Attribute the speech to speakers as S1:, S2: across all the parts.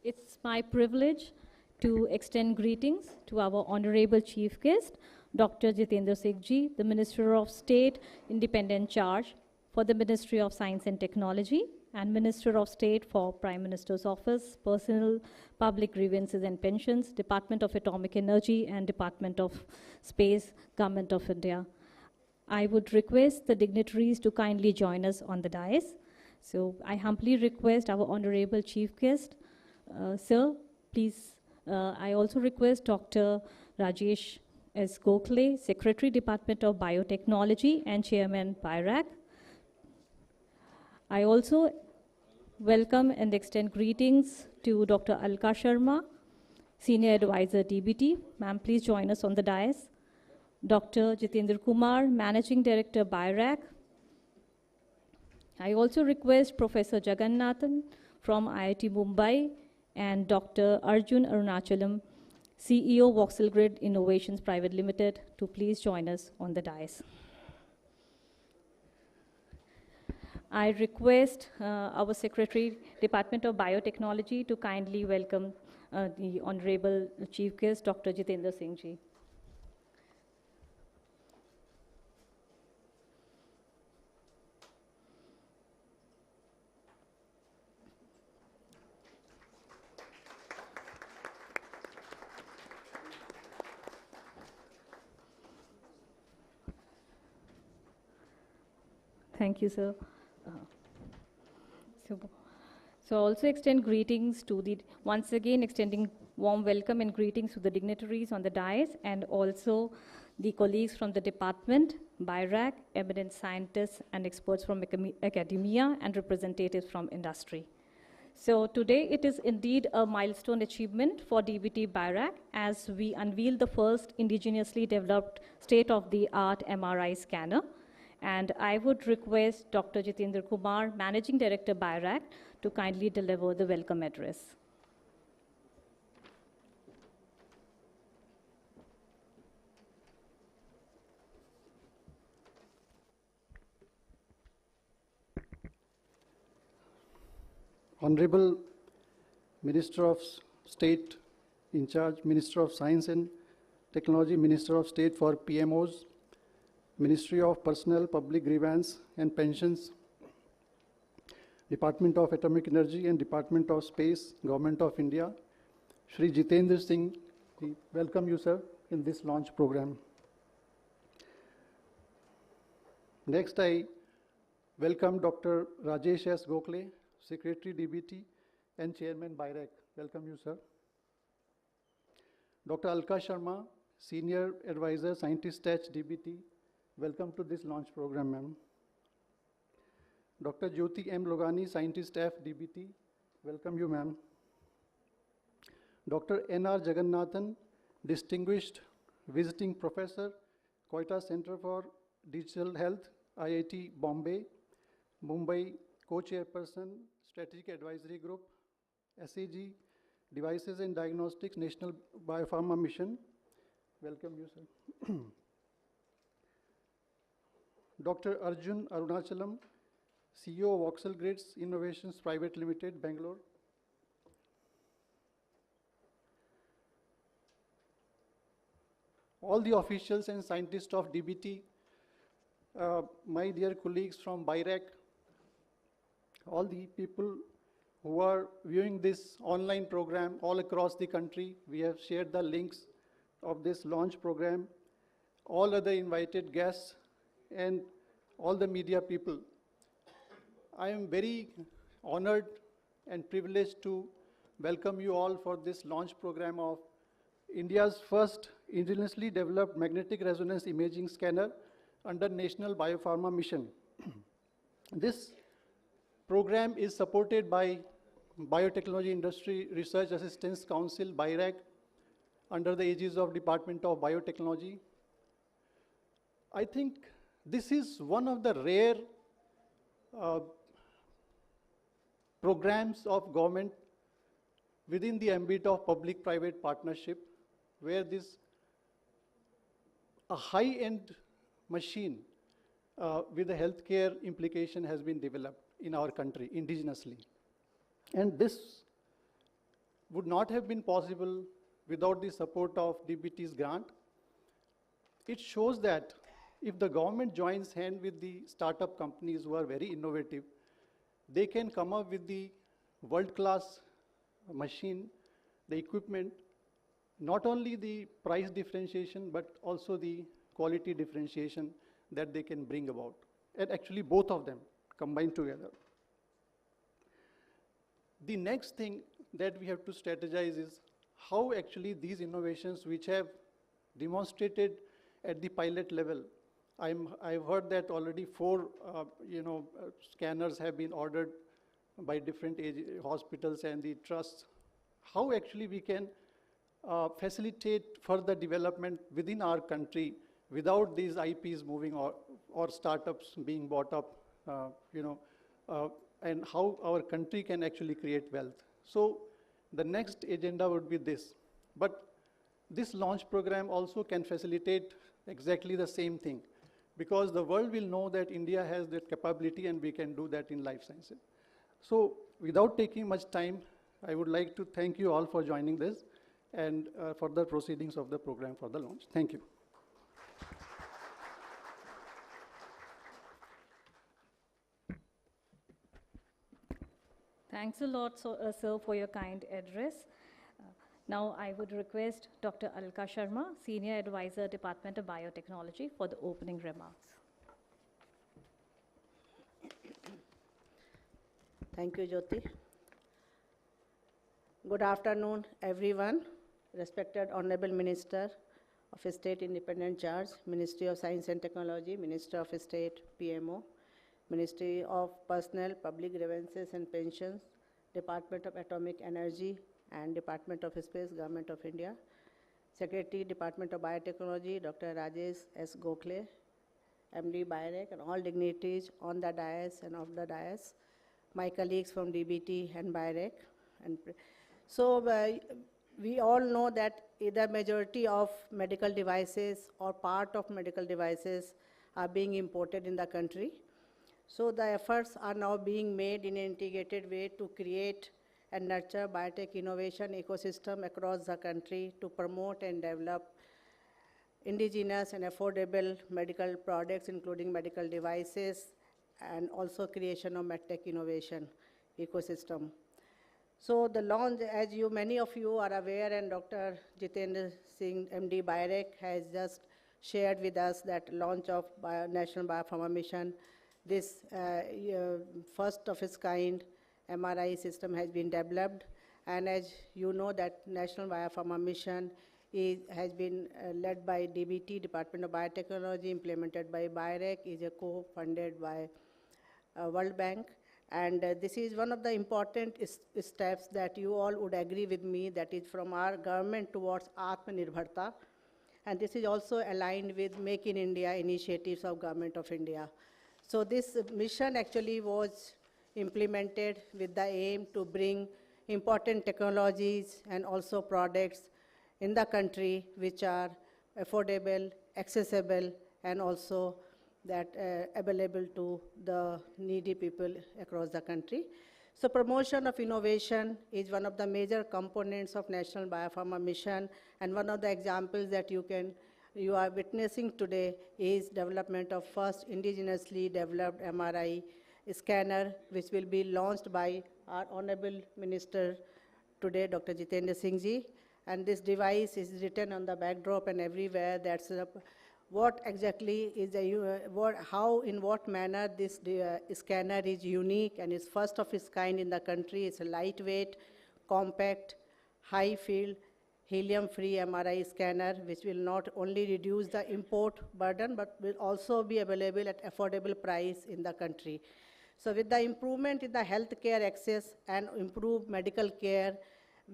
S1: It's my privilege to extend greetings to our Honorable Chief Guest, Dr. Jitendra Singh Ji, the Minister of State, Independent Charge for the Ministry of Science and Technology, and Minister of State for Prime Minister's Office, Personal, Public Grievances and Pensions, Department of Atomic Energy, and Department of Space, Government of India. I would request the dignitaries to kindly join us on the dais. So I humbly request our Honorable Chief Guest, sir, please. I also request Dr. Rajesh S. Gokhale, Secretary, Department of Biotechnology and Chairman, BIRAC. I also welcome and extend greetings to Dr. Alka Sharma, Senior Advisor, DBT. Ma'am, please join us on the dais. Dr. Jitendra Kumar, Managing Director, BIRAC. I also request Professor Jagannathan from IIT Mumbai and Dr. Arjun Arunachalam, CEO, Voxel Grid Innovations Private Limited, to please join us on the dais. I request our Secretary, Department of Biotechnology, to kindly welcome the Honorable Chief Guest, Dr. Jitendra Singh Ji. Thank you, sir. So also extend greetings to the, once again extending warm welcome and greetings to the dignitaries on the dais and also the colleagues from the department, BIRAC, eminent scientists and experts from academia and representatives from industry. So today it is indeed a milestone achievement for DBT BIRAC as we unveil the first indigenously developed state-of-the-art MRI scanner. And I would request Dr. Jitendra Kumar, Managing Director, BIRAC, to kindly deliver the welcome address.
S2: Honorable Minister of State in charge, Minister of Science and Technology, Minister of State for PMOs, Ministry of Personnel, Public Grievance and Pensions, Department of Atomic Energy and Department of Space, Government of India. Shri Jitendra Singh, we welcome you, sir, in this launch program. Next, I welcome Dr. Rajesh S. Gokhale, Secretary DBT and Chairman BIRAC. Welcome you, sir. Dr. Alka Sharma, Senior Advisor, Scientist at DBT. Welcome to this launch program, ma'am. Dr. Jyoti M. Logani, Scientist Staff, DBT. Welcome you, ma'am. Dr. N.R. Jagannathan, Distinguished Visiting Professor, Koita Center for Digital Health, IIT Bombay, Mumbai, Co-Chairperson, Strategic Advisory Group, SAG, Devices and Diagnostics, National Biopharma Mission. Welcome you, sir. Dr. Arjun Arunachalam, CEO of Voxel Grid Innovations Private Limited, Bangalore. All the officials and scientists of DBT, my dear colleagues from BIRAC, all the people who are viewing this online program all across the country. We have shared the links of this launch program, all other invited guests, and all the media people. I am very honored and privileged to welcome you all for this launch program of India's first indigenously developed magnetic resonance imaging scanner under National Biopharma Mission. This program is supported by Biotechnology Industry Research Assistance Council, BIRAC, under the aegis of Department of Biotechnology. I think this is one of the rare programs of government within the ambit of public-private partnership, where this a high-end machine with a healthcare implication has been developed in our country indigenously. And this would not have been possible without the support of DBT's grant. It shows that if the government joins hand with the startup companies who are very innovative, they can come up with the world-class machine, the equipment, not only the price differentiation, but also the quality differentiation that they can bring about. And actually both of them combined together. The next thing that we have to strategize is how actually these innovations which have demonstrated at the pilot level. I've heard that already 4 scanners have been ordered by different hospitals and the trusts. How actually we can facilitate further development within our country without these IPs moving or startups being bought up, and how our country can actually create wealth. So the next agenda would be this. But this launch program also can facilitate exactly the same thing, because the world will know that India has that capability and we can do that in life sciences. So without taking much time, I would like to thank you all for joining this and further proceedings of the program for the launch. Thank you.
S1: Thanks a lot, sir, for your kind address. Now I would request Dr. Alka Sharma, Senior Advisor, Department of Biotechnology, for the opening remarks.
S3: Thank you, Jyoti. Good afternoon, everyone. Respected Honorable Minister of State Independent Charge, Ministry of Science and Technology, Minister of State, PMO, Ministry of Personnel, Public Grievances and Pensions, Department of Atomic Energy and Department of Space, Government of India, Secretary, Department of Biotechnology, Dr. Rajesh S. Gokhale, MD BioRec, and all dignitaries on the dais and off the dais, my colleagues from DBT and BioRec. And so we all know that either majority of medical devices or part of medical devices are being imported in the country. So the efforts are now being made in an integrated way to create and nurture biotech innovation ecosystem across the country to promote and develop indigenous and affordable medical products, including medical devices, and also creation of medtech innovation ecosystem. So the launch, as many of you are aware, and Dr. Jitendra Singh, MD BioRec, has just shared with us that launch of National Biopharma Mission. This first of its kind MRI system has been developed, and as you know that National Biopharma Mission has been led by DBT, Department of Biotechnology, implemented by BioRec, is a co-funded by World Bank. And this is one of the important steps that you all would agree with me, that is from our government towards Atmanirbharta. And this is also aligned with Make in India initiatives of Government of India. So this mission actually was implemented with the aim to bring important technologies and also products in the country which are affordable, accessible, and also that available to the needy people across the country. So promotion of innovation is one of the major components of National Biopharma Mission, and one of the examples that you are witnessing today is development of first indigenously developed MRI scanner, which will be launched by our Honorable Minister today, Dr. Jitendra Singh ji. And this device is written on the backdrop and everywhere. That's what exactly is how, in what manner this scanner is unique and is first of its kind in the country. It's a lightweight, compact, high-field, helium-free MRI scanner, which will not only reduce the import burden, but will also be available at affordable price in the country. So with the improvement in the healthcare access and improved medical care,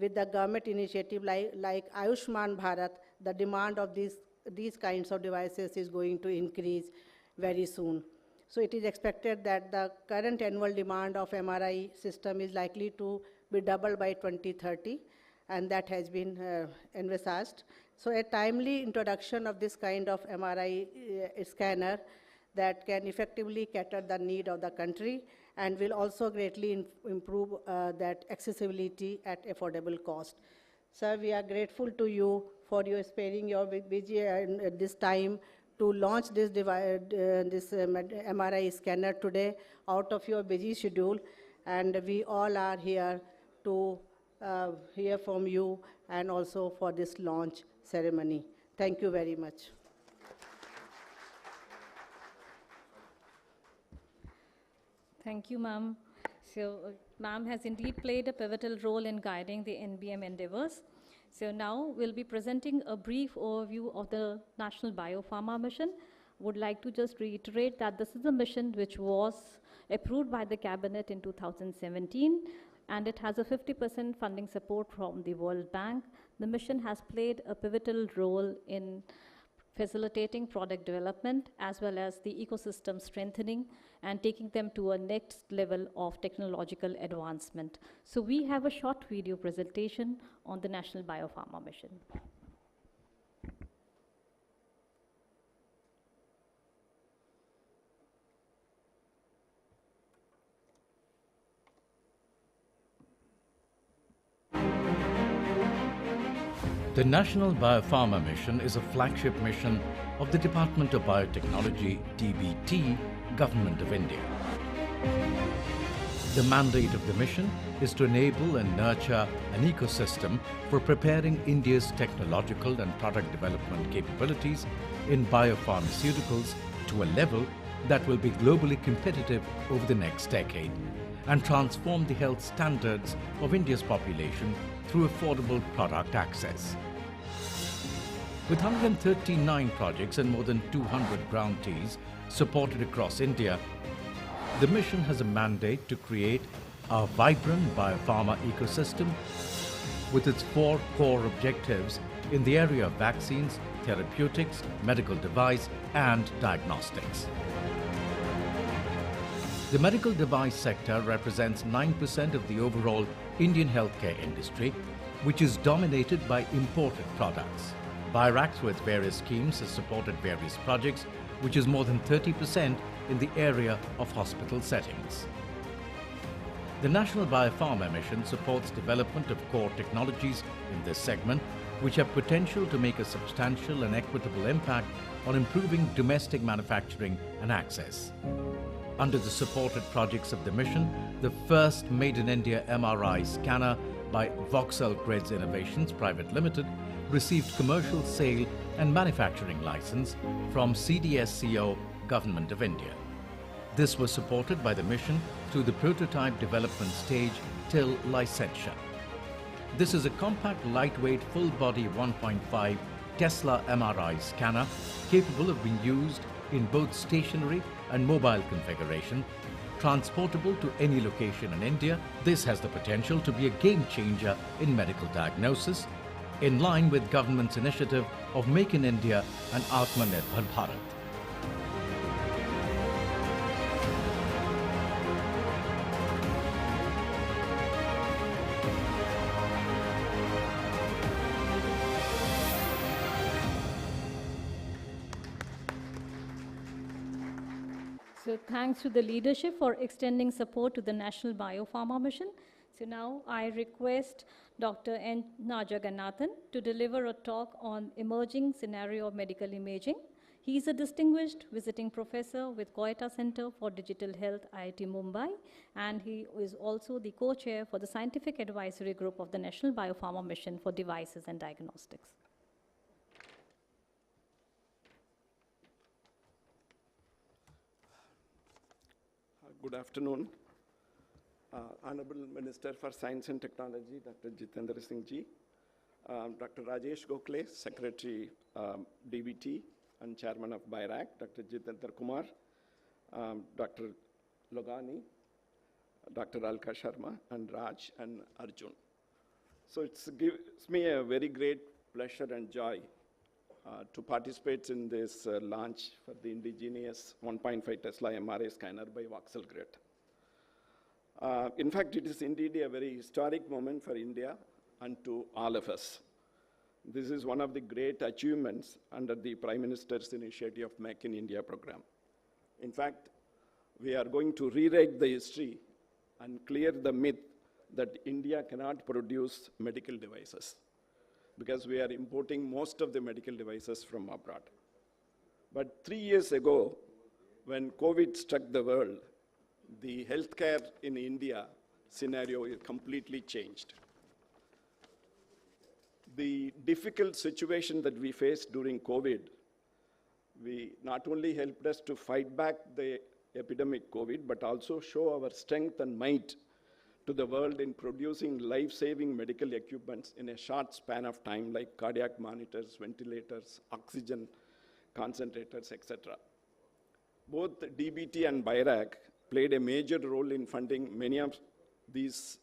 S3: with the government initiative like Ayushman Bharat, the demand of these kinds of devices is going to increase very soon. So it is expected that the current annual demand of MRI system is likely to be doubled by 2030, and that has been envisaged. So a timely introduction of this kind of MRI scanner that can effectively cater the need of the country and will also greatly improve that accessibility at affordable cost. Sir, we are grateful to you for your sparing your busy at this time to launch this MRI scanner today out of your busy schedule, and we all are here to hear from you and also for this launch ceremony. Thank you very much.
S1: Thank you, ma'am. So, ma'am has indeed played a pivotal role in guiding the NBM endeavors. So now we'll be presenting a brief overview of the National Biopharma Mission. Would like to just reiterate that this is a mission which was approved by the Cabinet in 2017, and it has a 50% funding support from the World Bank. The mission has played a pivotal role in facilitating product development as well as the ecosystem strengthening and taking them to a next level of technological advancement. So we have a short video presentation on the National Biopharma Mission.
S4: The National Biopharma Mission is a flagship mission of the Department of Biotechnology, DBT, Government of India. The mandate of the mission is to enable and nurture an ecosystem for preparing India's technological and product development capabilities in biopharmaceuticals to a level that will be globally competitive over the next decade and transform the health standards of India's population through affordable product access. With 139 projects and more than 200 grantees supported across India, the mission has a mandate to create a vibrant biopharma ecosystem with its 4 core objectives in the area of vaccines, therapeutics, medical device, and diagnostics. The medical device sector represents 9% of the overall Indian healthcare industry, which is dominated by imported products. BIRACS, with various schemes, has supported various projects, which is more than 30% in the area of hospital settings. The National Biopharma Mission supports development of core technologies in this segment, which have potential to make a substantial and equitable impact on improving domestic manufacturing and access. Under the supported projects of the mission, the first Made in India MRI scanner by Vauxhall Grids Innovations Private Limited received commercial sale and manufacturing license from CDSCO, Government of India. This was supported by the mission through the prototype development stage till licensure. This is a compact, lightweight, full-body 1.5 Tesla MRI scanner capable of being used in both stationary and mobile configuration, transportable to any location in India. This has the potential to be a game changer in medical diagnosis, in line with government's initiative of Make in India and Atmanirbhar Bharat.
S1: So thanks to the leadership for extending support to the National Biopharma Mission. So now I request Dr. N. Najagannathan to deliver a talk on emerging scenario of medical imaging. He is a distinguished visiting professor with Koita Center for Digital Health, IIT Mumbai, and he is also the co-chair for the Scientific Advisory Group of the National Biopharma Mission for Devices and Diagnostics.
S5: Good afternoon. Honorable Minister for Science and Technology, Dr. Jitendra Singh Ji, Dr. Rajesh Gokhale, Secretary DBT and Chairman of BIRAC, Dr. Jitendra Kumar, Dr. Logani, Dr. Alka Sharma, and Raj and Arjun. So it gives me a very great pleasure and joy to participate in this launch for the indigenous 1.5 Tesla MRI scanner by Vauxhall Grid. In fact, it is indeed a very historic moment for India and to all of us. This is one of the great achievements under the Prime Minister's initiative of Make in India program. In fact, we are going to rewrite the history and clear the myth that India cannot produce medical devices, because we are importing most of the medical devices from abroad. But 3 years ago, when COVID struck the world, the healthcare in India scenario is completely changed. The difficult situation that we faced during COVID, we not only helped us to fight back the epidemic COVID, but also show our strength and might to the world in producing life-saving medical equipments in a short span of time, like cardiac monitors, ventilators, oxygen concentrators, etc. Both DBT and BIRAC played a major role in funding many of these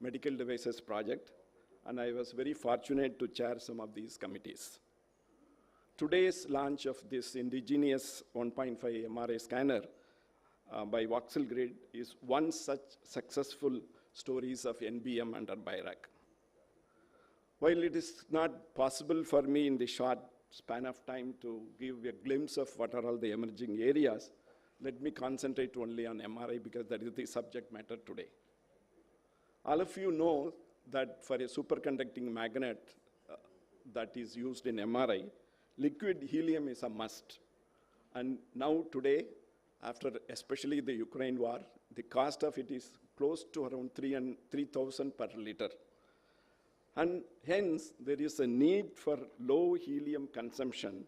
S5: medical devices projects, and I was very fortunate to chair some of these committees. Today's launch of this indigenous 1.5 MRI scanner by voxel grid is one such successful stories of NBM under BIRAC. While it is not possible for me in the short span of time to give a glimpse of what are all the emerging areas, let me concentrate only on MRI because that is the subject matter today. All of you know that for a superconducting magnet that is used in MRI, liquid helium is a must. And now today, after especially the Ukraine war, the cost of it is close to around 3,000 per liter. And hence, there is a need for low helium consumption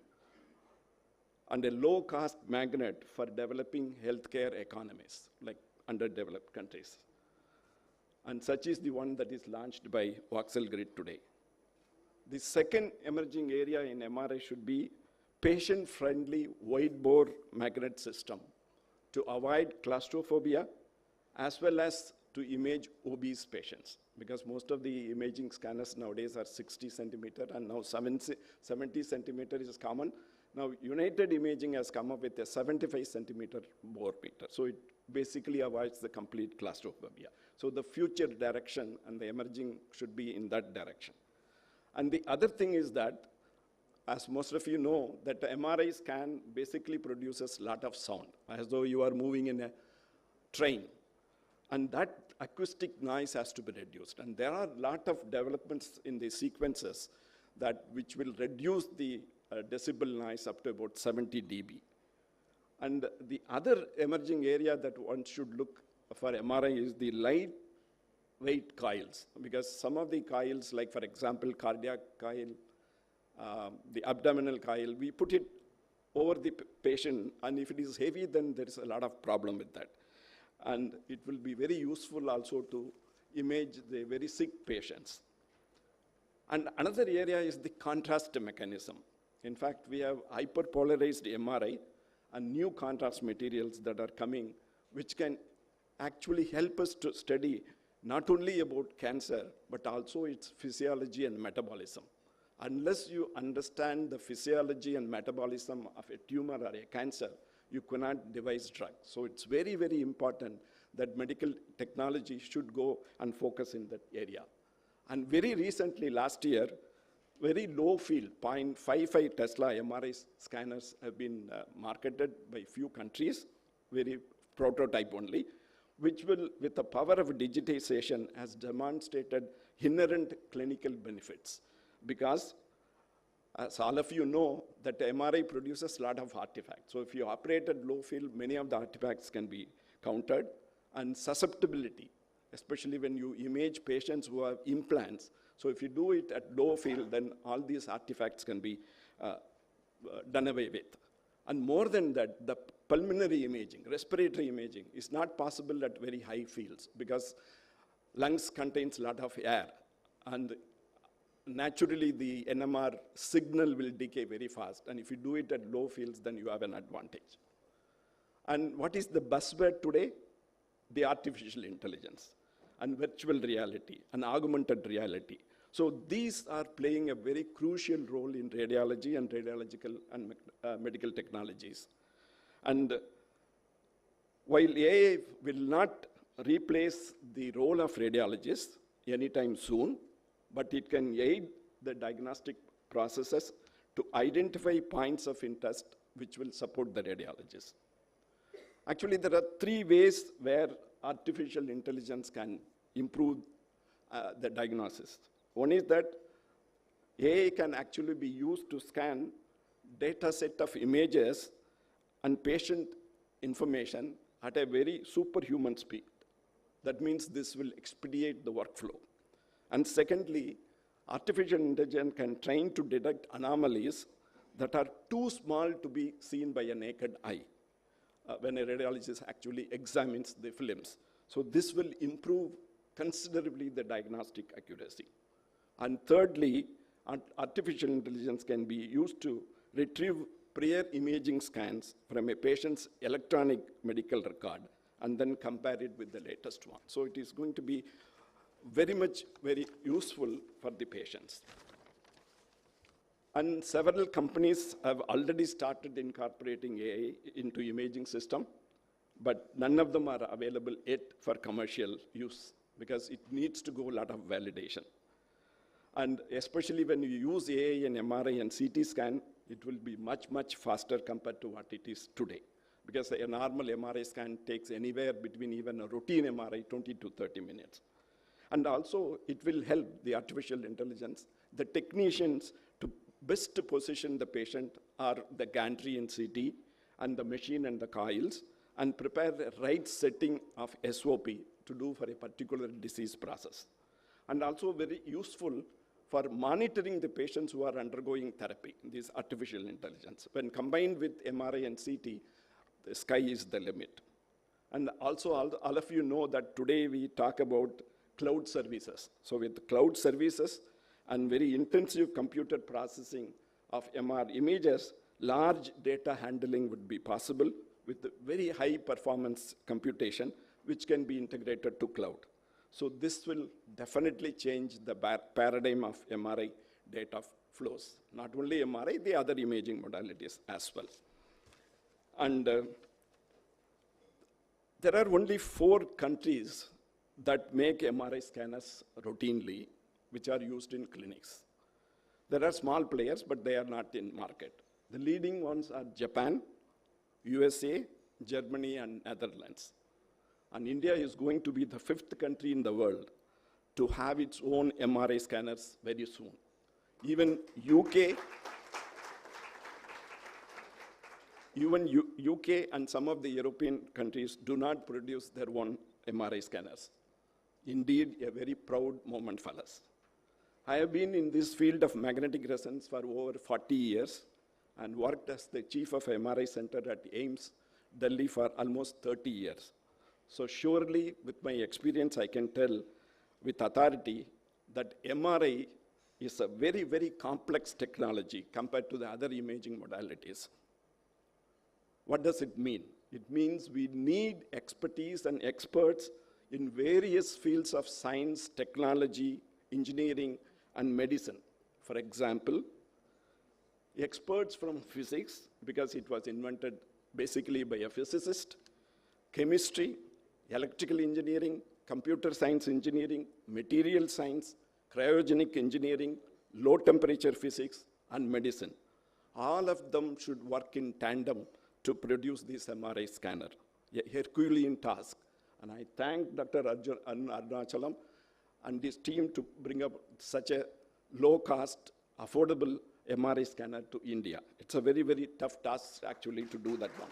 S5: and a low-cost magnet for developing healthcare economies, like underdeveloped countries. And such is the one that is launched by voxel grid today. The second emerging area in MRI should be patient-friendly wide-bore magnet system to avoid claustrophobia as well as to image obese patients, because most of the imaging scanners nowadays are 60 centimeter and now 70 centimeter is common. Now United Imaging has come up with a 75 centimeter bore meter. So it basically avoids the complete claustrophobia. So the future direction and the emerging should be in that direction. And the other thing is that, as most of you know, that the MRI scan basically produces a lot of sound, as though you are moving in a train. And that acoustic noise has to be reduced. And there are a lot of developments in the sequences which will reduce the decibel noise up to about 70 dB. And the other emerging area that one should look for MRI is the lightweight coils, because some of the coils, like for example, cardiac coil, the abdominal coil, we put it over the patient, and if it is heavy, then there is a lot of problem with that. And it will be very useful also to image the very sick patients. And another area is the contrast mechanism. In fact, we have hyperpolarized MRI and new contrast materials that are coming, which can actually help us to study not only about cancer, but also its physiology and metabolism. Unless you understand the physiology and metabolism of a tumor or a cancer, you cannot devise drugs. So it's very, very important that medical technology should go and focus in that area. And very recently, last year, very low field, 0.55 Tesla MRI scanners have been marketed by few countries, very prototype only, which will, with the power of digitization, has demonstrated inherent clinical benefits. Because, as all of you know, that MRI produces a lot of artifacts. So if you operate at low field, many of the artifacts can be countered. And susceptibility, especially when you image patients who have implants. So if you do it at low field, then all these artifacts can be done away with. And more than that, the pulmonary imaging, respiratory imaging, is not possible at very high fields because lungs contains a lot of air. And naturally, the NMR signal will decay very fast. And if you do it at low fields, then you have an advantage. And what is the buzzword today? The artificial intelligence and virtual reality and augmented reality. So these are playing a very crucial role in radiology and radiological and medical technologies. And while AI will not replace the role of radiologists anytime soon, but it can aid the diagnostic processes to identify points of interest which will support the radiologist. Actually, there are 3 ways where artificial intelligence can improve the diagnosis. One is that AI can actually be used to scan data set of images and patient information at a very superhuman speed. That means this will expedite the workflow. And secondly, artificial intelligence can train to detect anomalies that are too small to be seen by a naked eye when a radiologist actually examines the films. So this will improve considerably the diagnostic accuracy. And thirdly, artificial intelligence can be used to retrieve prior imaging scans from a patient's electronic medical record and then compare it with the latest one. So it is going to be very useful for the patients. And several companies have already started incorporating AI into imaging system, but none of them are available yet for commercial use because it needs to go a lot of validation. And especially when you use AI and MRI and CT scan, it will be much faster compared to what it is today. Because a normal MRI scan takes anywhere between even a routine MRI 20 to 30 minutes. And also, it will help the artificial intelligence, the technicians, to best position the patient or the gantry in CT and the machine and the coils and prepare the right setting of SOP to do for a particular disease process. And also very useful for monitoring the patients who are undergoing therapy, this artificial intelligence. When combined with MRI and CT, the sky is the limit. And also, all of you know that today we talk about cloud services. So with cloud services and very intensive computer processing of MR images, large data handling would be possible with very high performance computation, which can be integrated to cloud. So this will definitely change the paradigm of MRI data flows. Not only MRI, the other imaging modalities as well. And there are only 4 countries that make MRI scanners routinely, which are used in clinics. There are small players, but they are not in market. The leading ones are Japan, USA, Germany, and Netherlands. And India is going to be the 5th country in the world to have its own MRI scanners very soon. Even UK and some of the European countries do not produce their own MRI scanners. Indeed, a very proud moment for us. I have been in this field of magnetic resonance for over 40 years and worked as the chief of MRI center at AIIMS, Delhi for almost 30 years. So surely, with my experience, I can tell with authority that MRI is a very complex technology compared to the other imaging modalities. What does it mean? It means we need expertise and experts in various fields of science, technology, engineering, and medicine. For example, experts from physics, because it was invented basically by a physicist, chemistry, electrical engineering, computer science engineering, material science, cryogenic engineering, low temperature physics, and medicine. All of them should work in tandem to produce this MRI scanner, a Herculean task. And I thank Dr. Arunachalam and his team to bring up such a low-cost, affordable MRI scanner to India. It's a very tough task, actually, to do that one.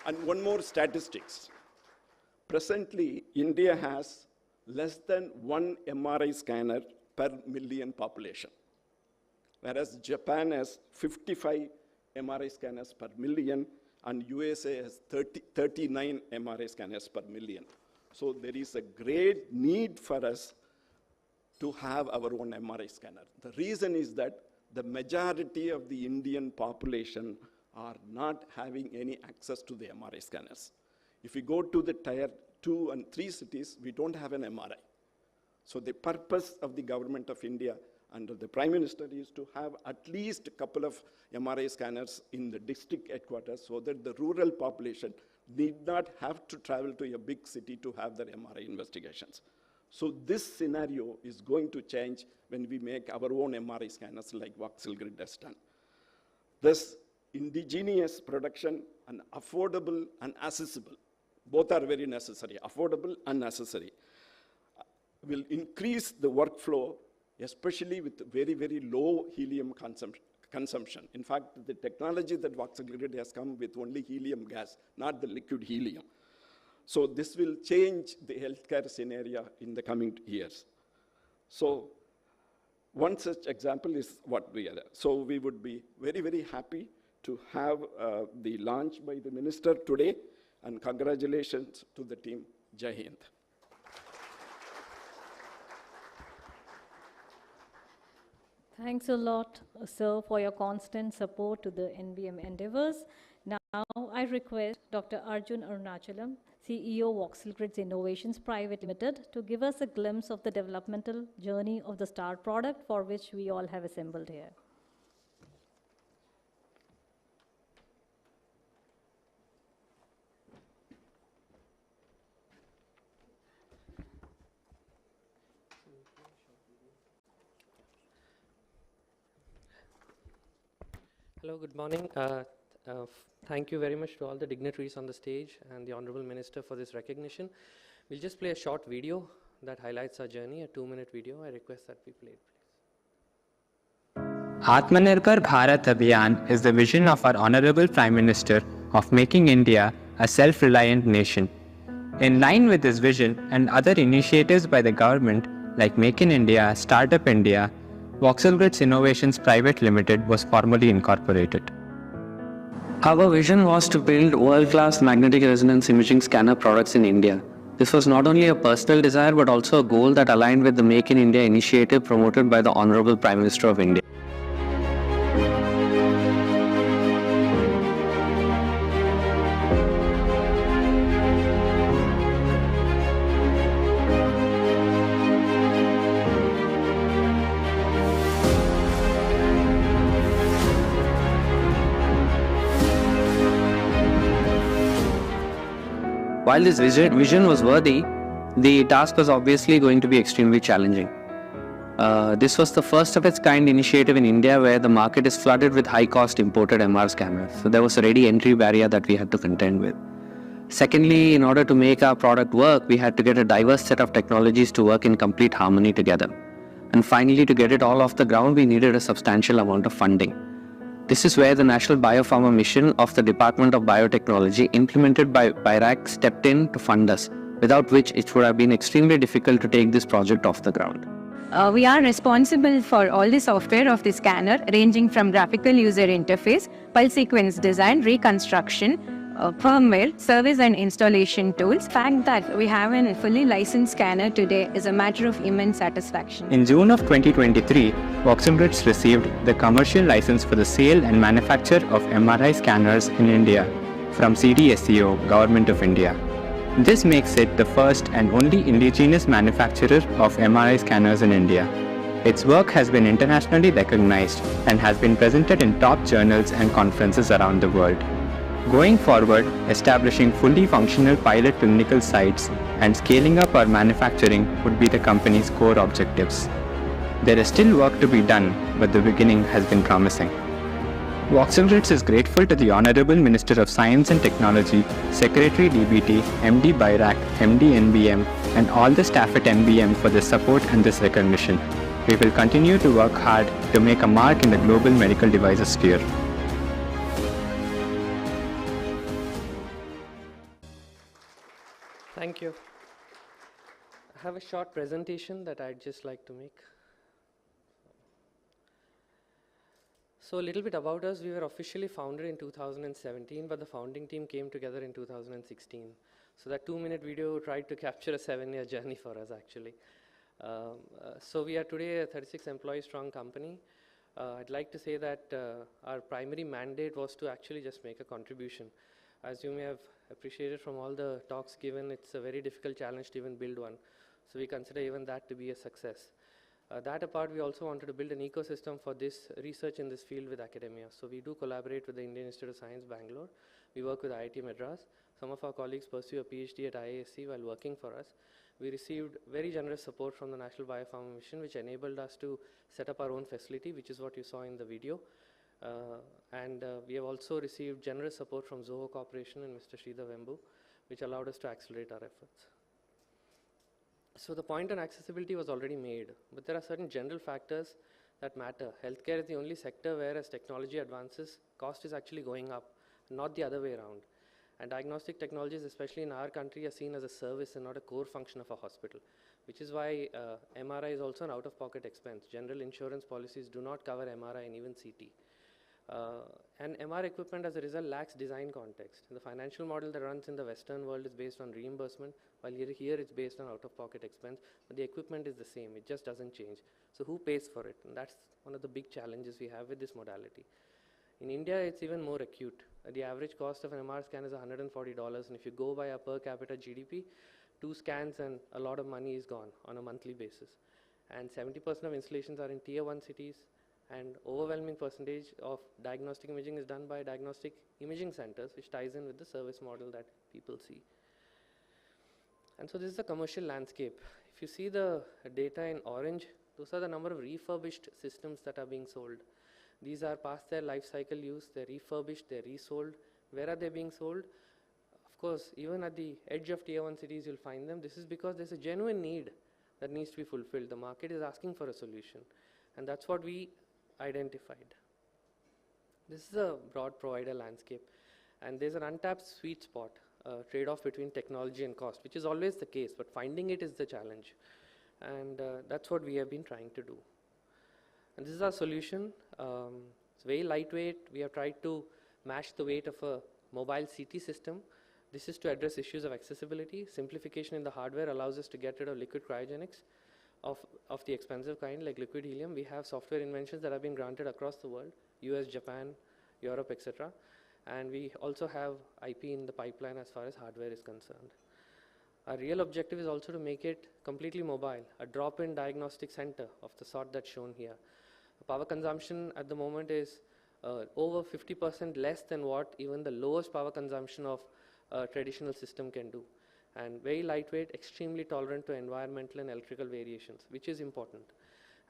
S5: And one more statistics. Presently, India has less than 1 MRI scanner per million population, whereas Japan has 55 MRI scanners per million, and USA has 39 MRI scanners per million. So there is a great need for us to have our own MRI scanner. The reason is that the majority of the Indian population are not having any access to the MRI scanners. If we go to the tier 2 and 3 cities, we don't have an MRI. So the purpose of the government of India under the Prime Minister is to have at least a couple of MRI scanners in the district headquarters so that the rural population need not have to travel to a big city to have their MRI investigations. So this scenario is going to change when we make our own MRI scanners like Voxel Grid has done. This indigenous production and affordable and accessible. Both are very necessary, affordable and necessary. Will increase the workflow, especially with very, very low helium consumption. In fact, the technology that Voxelgrid has come with only helium gas, not the liquid helium. So this will change the healthcare scenario in the coming years. So one such example is what we are. So we would be very, very happy to have the launch by the minister today, and congratulations to the team. Jai Hind.
S1: Thanks a lot, sir, for your constant support to the NBM endeavors. Now, I request Dr. Arjun Arunachalam, CEO Voxelgrid's Innovations Private Limited, to give us a glimpse of the developmental journey of the star product for which we all have assembled here.
S6: Hello, good morning. Thank you very much to all the dignitaries on the stage and the Honorable Minister for this recognition. We'll just play a short video that highlights our journey, a 2-minute video. I request that we play it, please.
S7: Atmanirbhar Bharat Abhiyan is the vision of our Honorable Prime Minister of making India a self-reliant nation. In line with this vision and other initiatives by the government like Make in India, Startup India, Voxelgrid's Innovations Private Limited was formally incorporated.
S8: Our vision was to build world-class magnetic resonance imaging scanner products in India. This was not only a personal desire but also a goal that aligned with the Make in India initiative promoted by the Honorable Prime Minister of India. While this vision was worthy, the task was obviously going to be extremely challenging. This was the first of its kind initiative in India where the market is flooded with high-cost imported MR scanners. So there was a ready entry barrier that we had to contend with. Secondly, in order to make our product work, we had to get a diverse set of technologies to work in complete harmony together. And finally, to get it all off the ground, we needed a substantial amount of funding. This is where the National Biopharma mission of the Department of Biotechnology implemented by BIRAC stepped in to fund us, without which it would have been extremely difficult to take this project off the ground.
S9: We are responsible for all the software of the scanner, ranging from graphical user interface, pulse sequence design, reconstruction, firmware, service and installation tools. The fact that we have a fully licensed scanner today is a matter of immense satisfaction.
S7: In June of 2023, Voxelgrid received the commercial license for the sale and manufacture of MRI scanners in India from CDSCO, Government of India. This makes it the first and only indigenous manufacturer of MRI scanners in India. Its work has been internationally recognized and has been presented in top journals and conferences around the world. Going forward, establishing fully functional pilot clinical sites and scaling up our manufacturing would be the company's core objectives. There is still work to be done, but the beginning has been promising. Voxelgrid is grateful to the Honorable Minister of Science and Technology, Secretary DBT, MD BIRAC, MD NBM, and all the staff at NBM for this support and this recognition. We will continue to work hard to make a mark in the global medical devices sphere.
S6: Thank you. I have a short presentation that I'd just like to make. So a little bit about us. We were officially founded in 2017, but the founding team came together in 2016. So that 2-minute video tried to capture a 7-year journey for us, actually. So we are today a 36 employee strong company. I'd like to say that our primary mandate was to actually just make a contribution. As you may have appreciated from all the talks given, it's a very difficult challenge to even build one. So we consider even that to be a success. That apart, we also wanted to build an ecosystem for this research in this field with academia. So we do collaborate with the Indian Institute of Science, Bangalore. We work with IIT Madras. Some of our colleagues pursue a PhD at IISc while working for us. We received very generous support from the National Biopharma mission, which enabled us to set up our own facility, which is what you saw in the video. And we have also received generous support from Zoho Corporation and Mr. Sridhar Vembu, which allowed us to accelerate our efforts. So the point on accessibility was already made, but there are certain general factors that matter. Healthcare is the only sector where, as technology advances, cost is actually going up, not the other way around. And diagnostic technologies, especially in our country, are seen as a service and not a core function of a hospital, which is why MRI is also an out-of-pocket expense. General insurance policies do not cover MRI and even CT. And MR equipment, as a result, lacks design context. The financial model that runs in the Western world is based on reimbursement, while here it's based on out-of-pocket expense, but the equipment is the same. It just doesn't change. So who pays for it? And that's one of the big challenges we have with this modality. In India, it's even more acute. The average cost of an MR scan is $140, and if you go by a per capita GDP, 2 scans and a lot of money is gone on a monthly basis. And 70% of installations are in Tier 1 cities, and overwhelming percentage of diagnostic imaging is done by diagnostic imaging centers, which ties in with the service model that people see. And so this is the commercial landscape. If you see the data in orange, those are the number of refurbished systems that are being sold. These are past their life cycle use, they're refurbished, they're resold. Where are they being sold? Of course, even at the edge of Tier 1 cities, you'll find them. This is because there's a genuine need that needs to be fulfilled. The market is asking for a solution, and that's what we identified. This is a broad provider landscape, and there's an untapped sweet spot, trade-off between technology and cost, which is always the case, but finding it is the challenge. And that's what we have been trying to do. And this is our solution. It's very lightweight. We have tried to match the weight of a mobile CT system. This is to address issues of accessibility. Simplification in the hardware allows us to get rid of liquid cryogenics of the expensive kind, like liquid helium. We have software inventions that have been granted across the world, US, Japan, Europe, etc. And we also have IP in the pipeline as far as hardware is concerned. Our real objective is also to make it completely mobile, a drop-in diagnostic center of the sort that's shown here. Power consumption at the moment is over 50% less than what even the lowest power consumption of a traditional system can do. And very lightweight, extremely tolerant to environmental and electrical variations, which is important.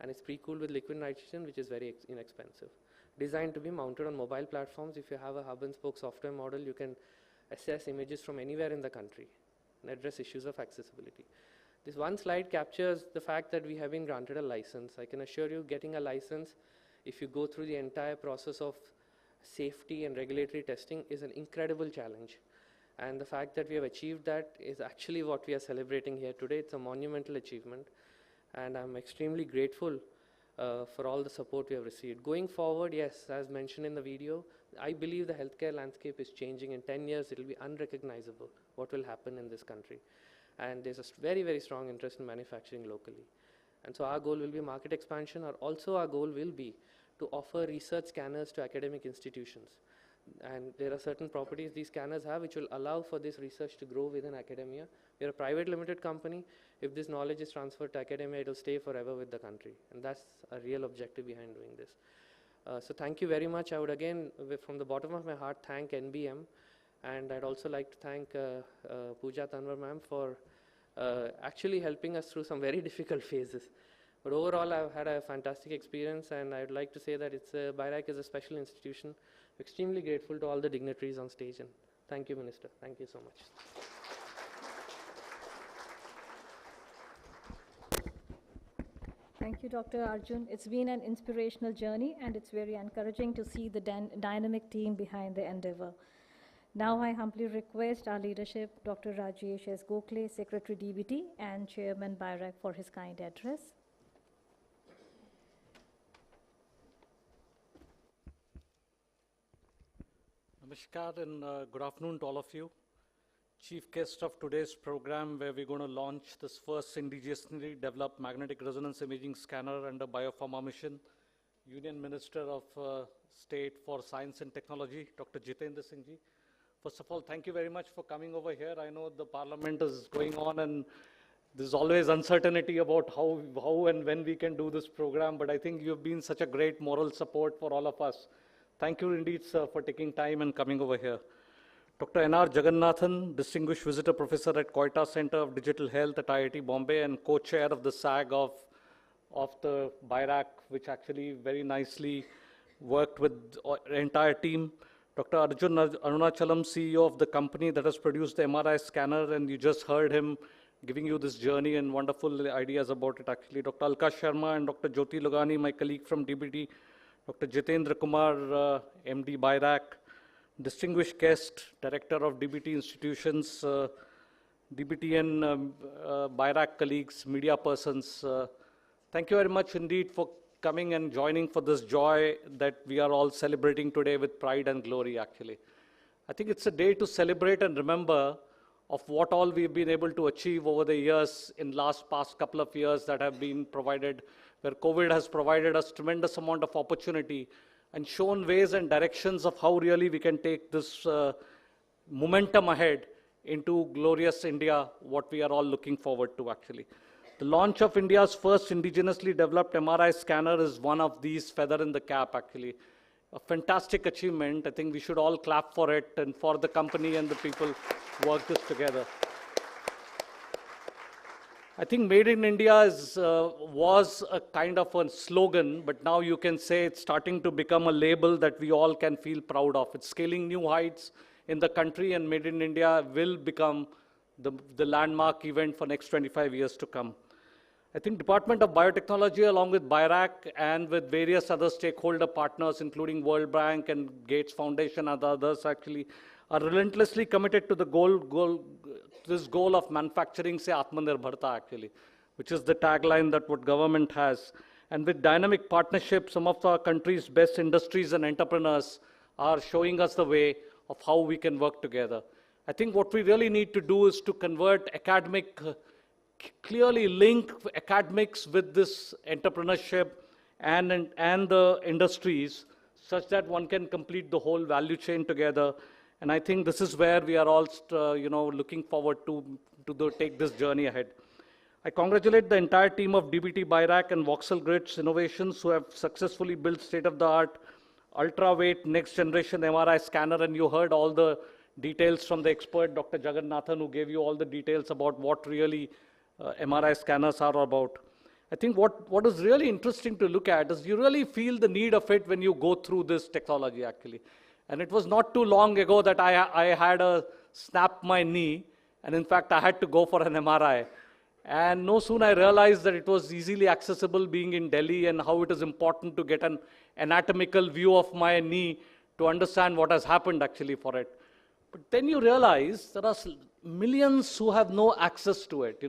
S6: And it's pre-cooled with liquid nitrogen, which is very inexpensive. Designed to be mounted on mobile platforms. If you have a hub-and-spoke software model, you can assess images from anywhere in the country and address issues of accessibility. This one slide captures the fact that we have been granted a license. I can assure you, getting a license, if you go through the entire process of safety and regulatory testing, is an incredible challenge. And the fact that we have achieved that is actually what we are celebrating here today. It's a monumental achievement, and I'm extremely grateful for all the support we have received. Going forward, yes, as mentioned in the video, I believe the healthcare landscape is changing. In 10 years, it will be unrecognizable what will happen in this country. And there's a very, very strong interest in manufacturing locally. And so our goal will be market expansion, or also our goal will be to offer research scanners to academic institutions. And there are certain properties these scanners have which will allow for this research to grow within academia. We are a private limited company. If this knowledge is transferred to academia, it will stay forever with the country. And that's a real objective behind doing this. So thank you very much. I would again, from the bottom of my heart, thank NBM. And I'd also like to thank Pooja Tanwar ma'am for actually helping us through some very difficult phases. But overall, I've had a fantastic experience, and I'd like to say that BIRAC is a special institution. Extremely grateful to all the dignitaries on stage, and thank you, Minister. Thank you so much.
S1: Thank you, Dr. Arjun. It's been an inspirational journey, and it's very encouraging to see the dynamic team behind the endeavor. Now I humbly request our leadership, Dr. Rajesh S. Gokhale, Secretary DBT and Chairman BIRAC, for his kind address.
S10: Namaskar and good afternoon to all of you. Chief guest of today's program, where we're going to launch this first indigenously developed magnetic resonance imaging scanner under Biopharma mission, Union Minister of State for Science and Technology, Dr. Jitendra Singh ji. First of all, thank you very much for coming over here. I know the Parliament is going on and there's always uncertainty about how and when we can do this program, but I think you've been such a great moral support for all of us. Thank you indeed, sir, for taking time and coming over here. Dr. N.R. Jagannathan, Distinguished Visitor Professor at Koita Center of Digital Health at IIT Bombay and co-chair of the SAG of the BIRAC, which actually very nicely worked with the entire team. Dr. Arjun Arunachalam, CEO of the company that has produced the MRI scanner, and you just heard him giving you this journey and wonderful ideas about it actually. Dr. Alka Sharma and Dr. Jyoti Lugani, my colleague from DBT, Dr. Jitendra Kumar, MD BIRAC, distinguished guest, Director of DBT institutions, DBT and BIRAC colleagues, media persons. Thank you very much indeed for coming and joining for this joy that we are all celebrating today with pride and glory actually. I think it's a day to celebrate and remember of what all we've been able to achieve over the years in past couple of years that have been provided, where COVID has provided us tremendous amount of opportunity and shown ways and directions of how really we can take this momentum ahead into glorious India, what we are all looking forward to actually. The launch of India's first indigenously developed MRI scanner is one of these feather in the cap actually. A fantastic achievement. I think we should all clap for it and for the company and the people who worked this together. I think Made in India was a kind of a slogan, but now you can say it's starting to become a label that we all can feel proud of. It's scaling new heights in the country, and Made in India will become the landmark event for next 25 years to come. I think Department of Biotechnology, along with BIRAC and with various other stakeholder partners, including World Bank and Gates Foundation and others actually, are relentlessly committed to the this goal of manufacturing se Atmanirbharta actually, which is the tagline that what government has. And with dynamic partnerships, some of our country's best industries and entrepreneurs are showing us the way of how we can work together. I think what we really need to do is to convert clearly link academics with this entrepreneurship and the industries such that one can complete the whole value chain together. And I think this is where we are all looking forward to take this journey ahead. I congratulate the entire team of DBT, BIRAC and Voxel Grids Innovations who have successfully built state-of-the-art, ultra-weight, next-generation MRI scanner, and you heard all the details from the expert, Dr. Jagannathan, who gave you all the details about what really MRI scanners are about. I think what is really interesting to look at is you really feel the need of it when you go through this technology actually. And it was not too long ago that I had a snap my knee, and in fact I had to go for an MRI. And no sooner I realized that it was easily accessible being in Delhi and how it is important to get an anatomical view of my knee to understand what has happened actually for it. But then you realize there are millions who have no access to it.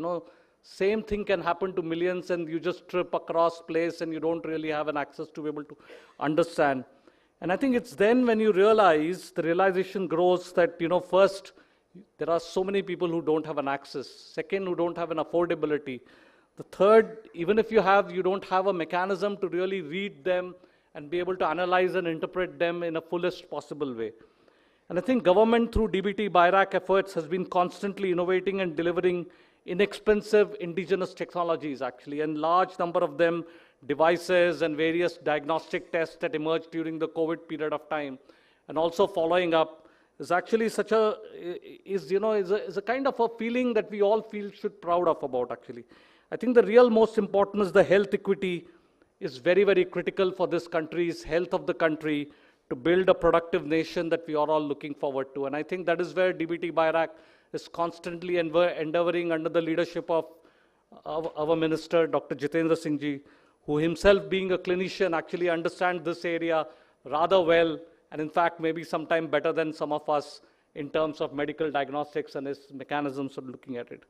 S10: Same thing can happen to millions, and you just trip across place and you don't really have an access to be able to understand. And I think it's then when you realize, the realization grows that, first, there are so many people who don't have an access. Second, who don't have an affordability. The third, even if you don't have a mechanism to really read them and be able to analyze and interpret them in a fullest possible way. And I think government through DBT, BIRAC efforts has been constantly innovating and delivering inexpensive indigenous technologies actually, and large number of them devices and various diagnostic tests that emerged during the COVID period of time, and also following up is actually is a kind of a feeling that we all should proud of about actually. I think the real most important is the health equity is very, very critical for this country's health of the country to build a productive nation that we are all looking forward to. And I think that is where DBT BIRAC is constantly endeavoring under the leadership of our minister, Dr. Jitendra Singh Ji, who himself being a clinician actually understands this area rather well, and in fact maybe sometime better than some of us in terms of medical diagnostics and his mechanisms of looking at it.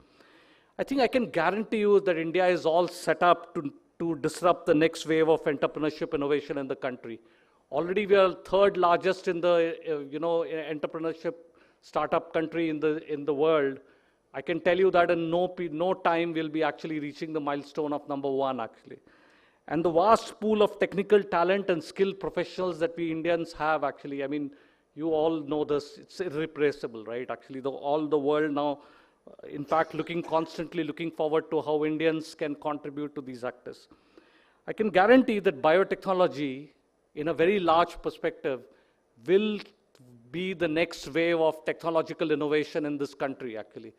S10: I think I can guarantee you that India is all set up to disrupt the next wave of entrepreneurship innovation in the country. Already we are third largest in the entrepreneurship startup country in the world. I can tell you that in no time we'll be actually reaching the milestone of #1 actually. And the vast pool of technical talent and skilled professionals that we Indians have actually, I mean, you all know this, it's irrepressible, right? Actually, all the world now, in fact, constantly looking forward to how Indians can contribute to these actors. I can guarantee that biotechnology, in a very large perspective, will be the next wave of technological innovation in this country, actually.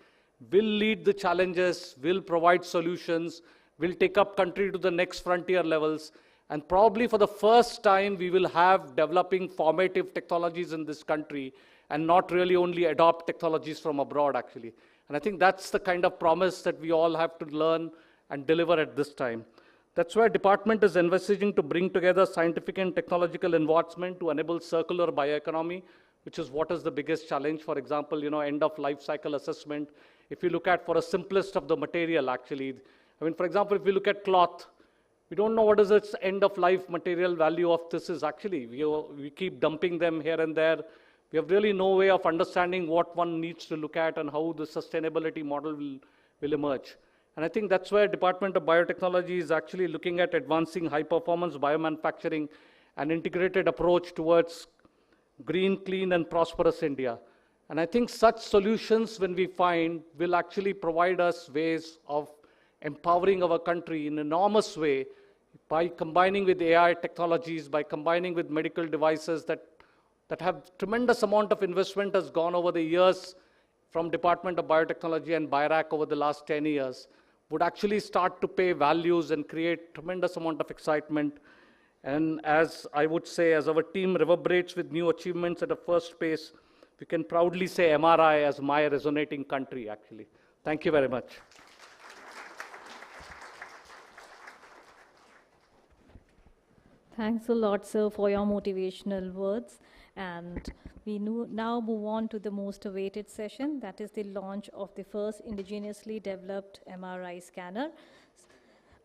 S10: Will lead the challenges, will provide solutions, will take up country to the next frontier levels. And probably for the first time, we will have developing formative technologies in this country and not really only adopt technologies from abroad, actually. And I think that's the kind of promise that we all have to learn and deliver at this time. That's why department is envisaging to bring together scientific and technological advancement to enable circular bioeconomy, which is what is the biggest challenge. For example, end of life cycle assessment. If you look at for a simplest of the material, actually, I mean, for example, if we look at cloth, we don't know what is its end of life material value of this is actually. We keep dumping them here and there. We have really no way of understanding what one needs to look at and how the sustainability model will emerge. And I think that's where Department of Biotechnology is actually looking at advancing high-performance biomanufacturing and integrated approach towards green, clean, and prosperous India. And I think such solutions, when we find, will actually provide us ways of empowering our country in an enormous way by combining with AI technologies, by combining with medical devices that have tremendous amount of investment has gone over the years from Department of Biotechnology and BIRAC over the last 10 years, would actually start to pay values and create tremendous amount of excitement. And as I would say, as our team reverberates with new achievements at a first pace, we can proudly say MRI as my resonating country, actually. Thank you very much.
S1: Thanks a lot, sir, for your motivational words. And we now move on to the most awaited session, that is the launch of the first indigenously developed MRI scanner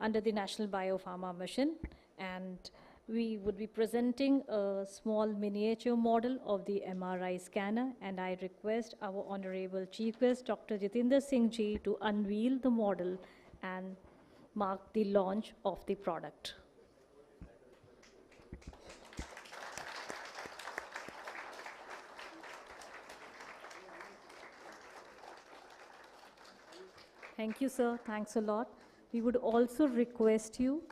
S1: under the National Biopharma Mission. And we would be presenting a small miniature model of the MRI scanner, and I request our Honorable Chief Guest, Dr. Jitendra Singh Ji, to unveil the model and mark the launch of the product. Thank you, sir. Thanks a lot. We would also request you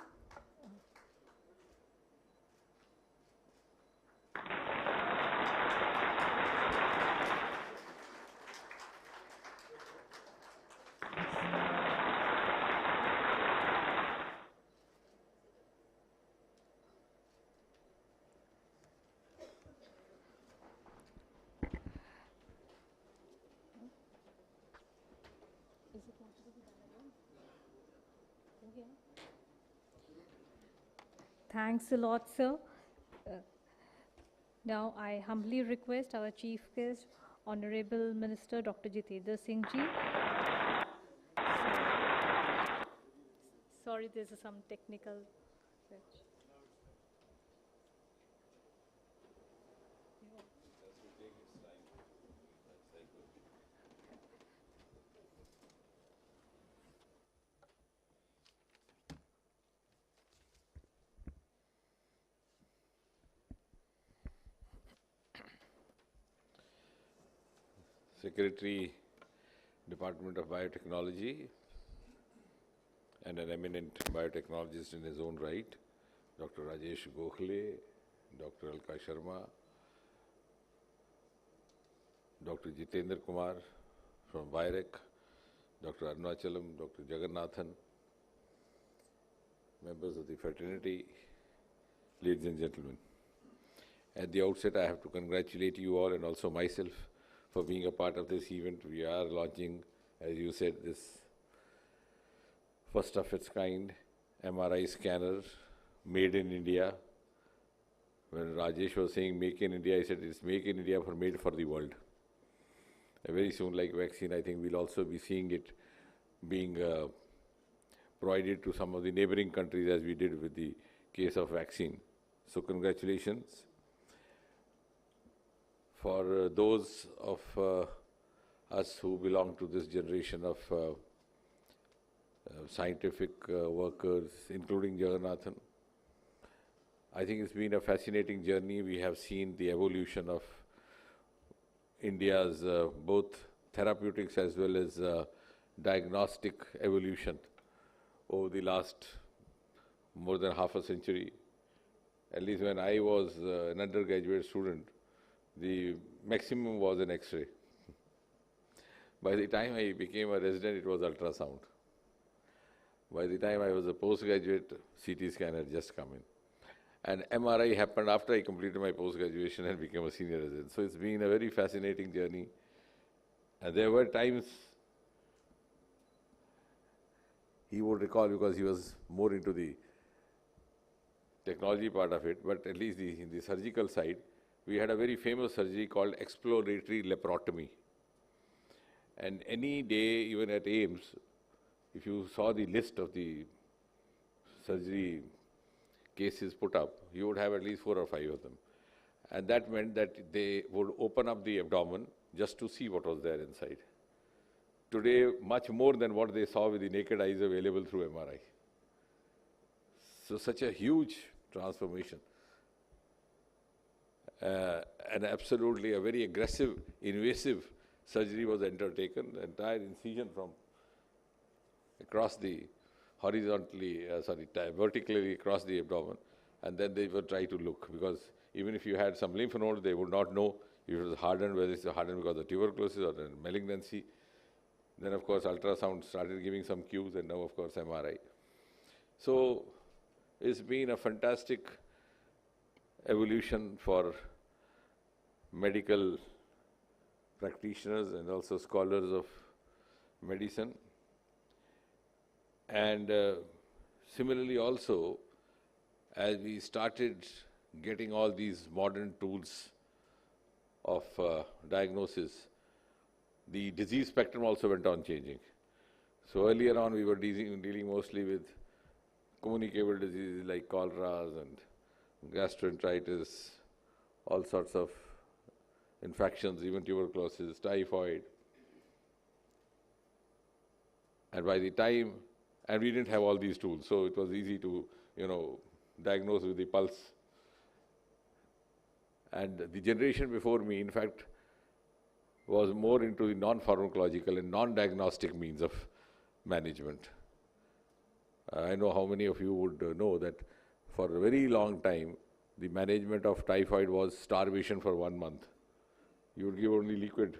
S1: Thanks a lot, sir. Now, I humbly request our Chief Guest, Honorable Minister Dr. Jitendra Singh Ji. Sorry, there's some technical glitch.
S11: Secretary, Department of Biotechnology, and an eminent biotechnologist in his own right, Dr. Rajesh Gokhale, Dr. Alka Sharma, Dr. Jitendra Kumar from BIRAC, Dr. Arunachalam, Dr. Jagannathan, members of the fraternity, ladies and gentlemen. At the outset, I have to congratulate you all and also myself for being a part of this event. We are launching, as you said, this first of its kind MRI scanner made in India. When Rajesh was saying make in India, I said it's make in India for made for the world. Very soon, like vaccine, I think we'll also be seeing it being provided to some of the neighboring countries as we did with the case of vaccine. So congratulations. For those of us who belong to this generation of scientific workers, including Jagannathan, I think it's been a fascinating journey. We have seen the evolution of India's both therapeutics as well as diagnostic evolution over the last more than half a century. At least when I was an undergraduate student, the maximum was an X-ray. By the time I became a resident, it was ultrasound. By the time I was a postgraduate, CT scanner had just come in. And MRI happened after I completed my post-graduation and became a senior resident. So it's been a very fascinating journey. And there were times he would recall, because he was more into the technology part of it, but at least in the surgical side, we had a very famous surgery called exploratory laparotomy. And any day, even at AIMS, if you saw the list of the surgery cases put up, you would have at least 4 or 5 of them. And that meant that they would open up the abdomen just to see what was there inside. Today, much more than what they saw with the naked eyes available through MRI. So such a huge transformation. And absolutely a very aggressive, invasive surgery was undertaken. The entire incision from across the vertically across the abdomen, and then they would try to look, because even if you had some lymph nodes, they would not know if it was hardened, whether it's hardened because of tuberculosis or the malignancy. Then, of course, ultrasound started giving some cues, and now, of course, MRI. So it's been a fantastic evolution for medical practitioners and also scholars of medicine. And similarly also, as we started getting all these modern tools of diagnosis, the disease spectrum also went on changing. So earlier on, we were dealing mostly with communicable diseases like cholera and gastroenteritis, all sorts of infections, even tuberculosis, typhoid. And by the time, and we didn't have all these tools, so it was easy to, diagnose with the pulse. And the generation before me, in fact, was more into the non-pharmacological and non-diagnostic means of management. I know how many of you would know that for a very long time, the management of typhoid was starvation for 1 month. You would give only liquid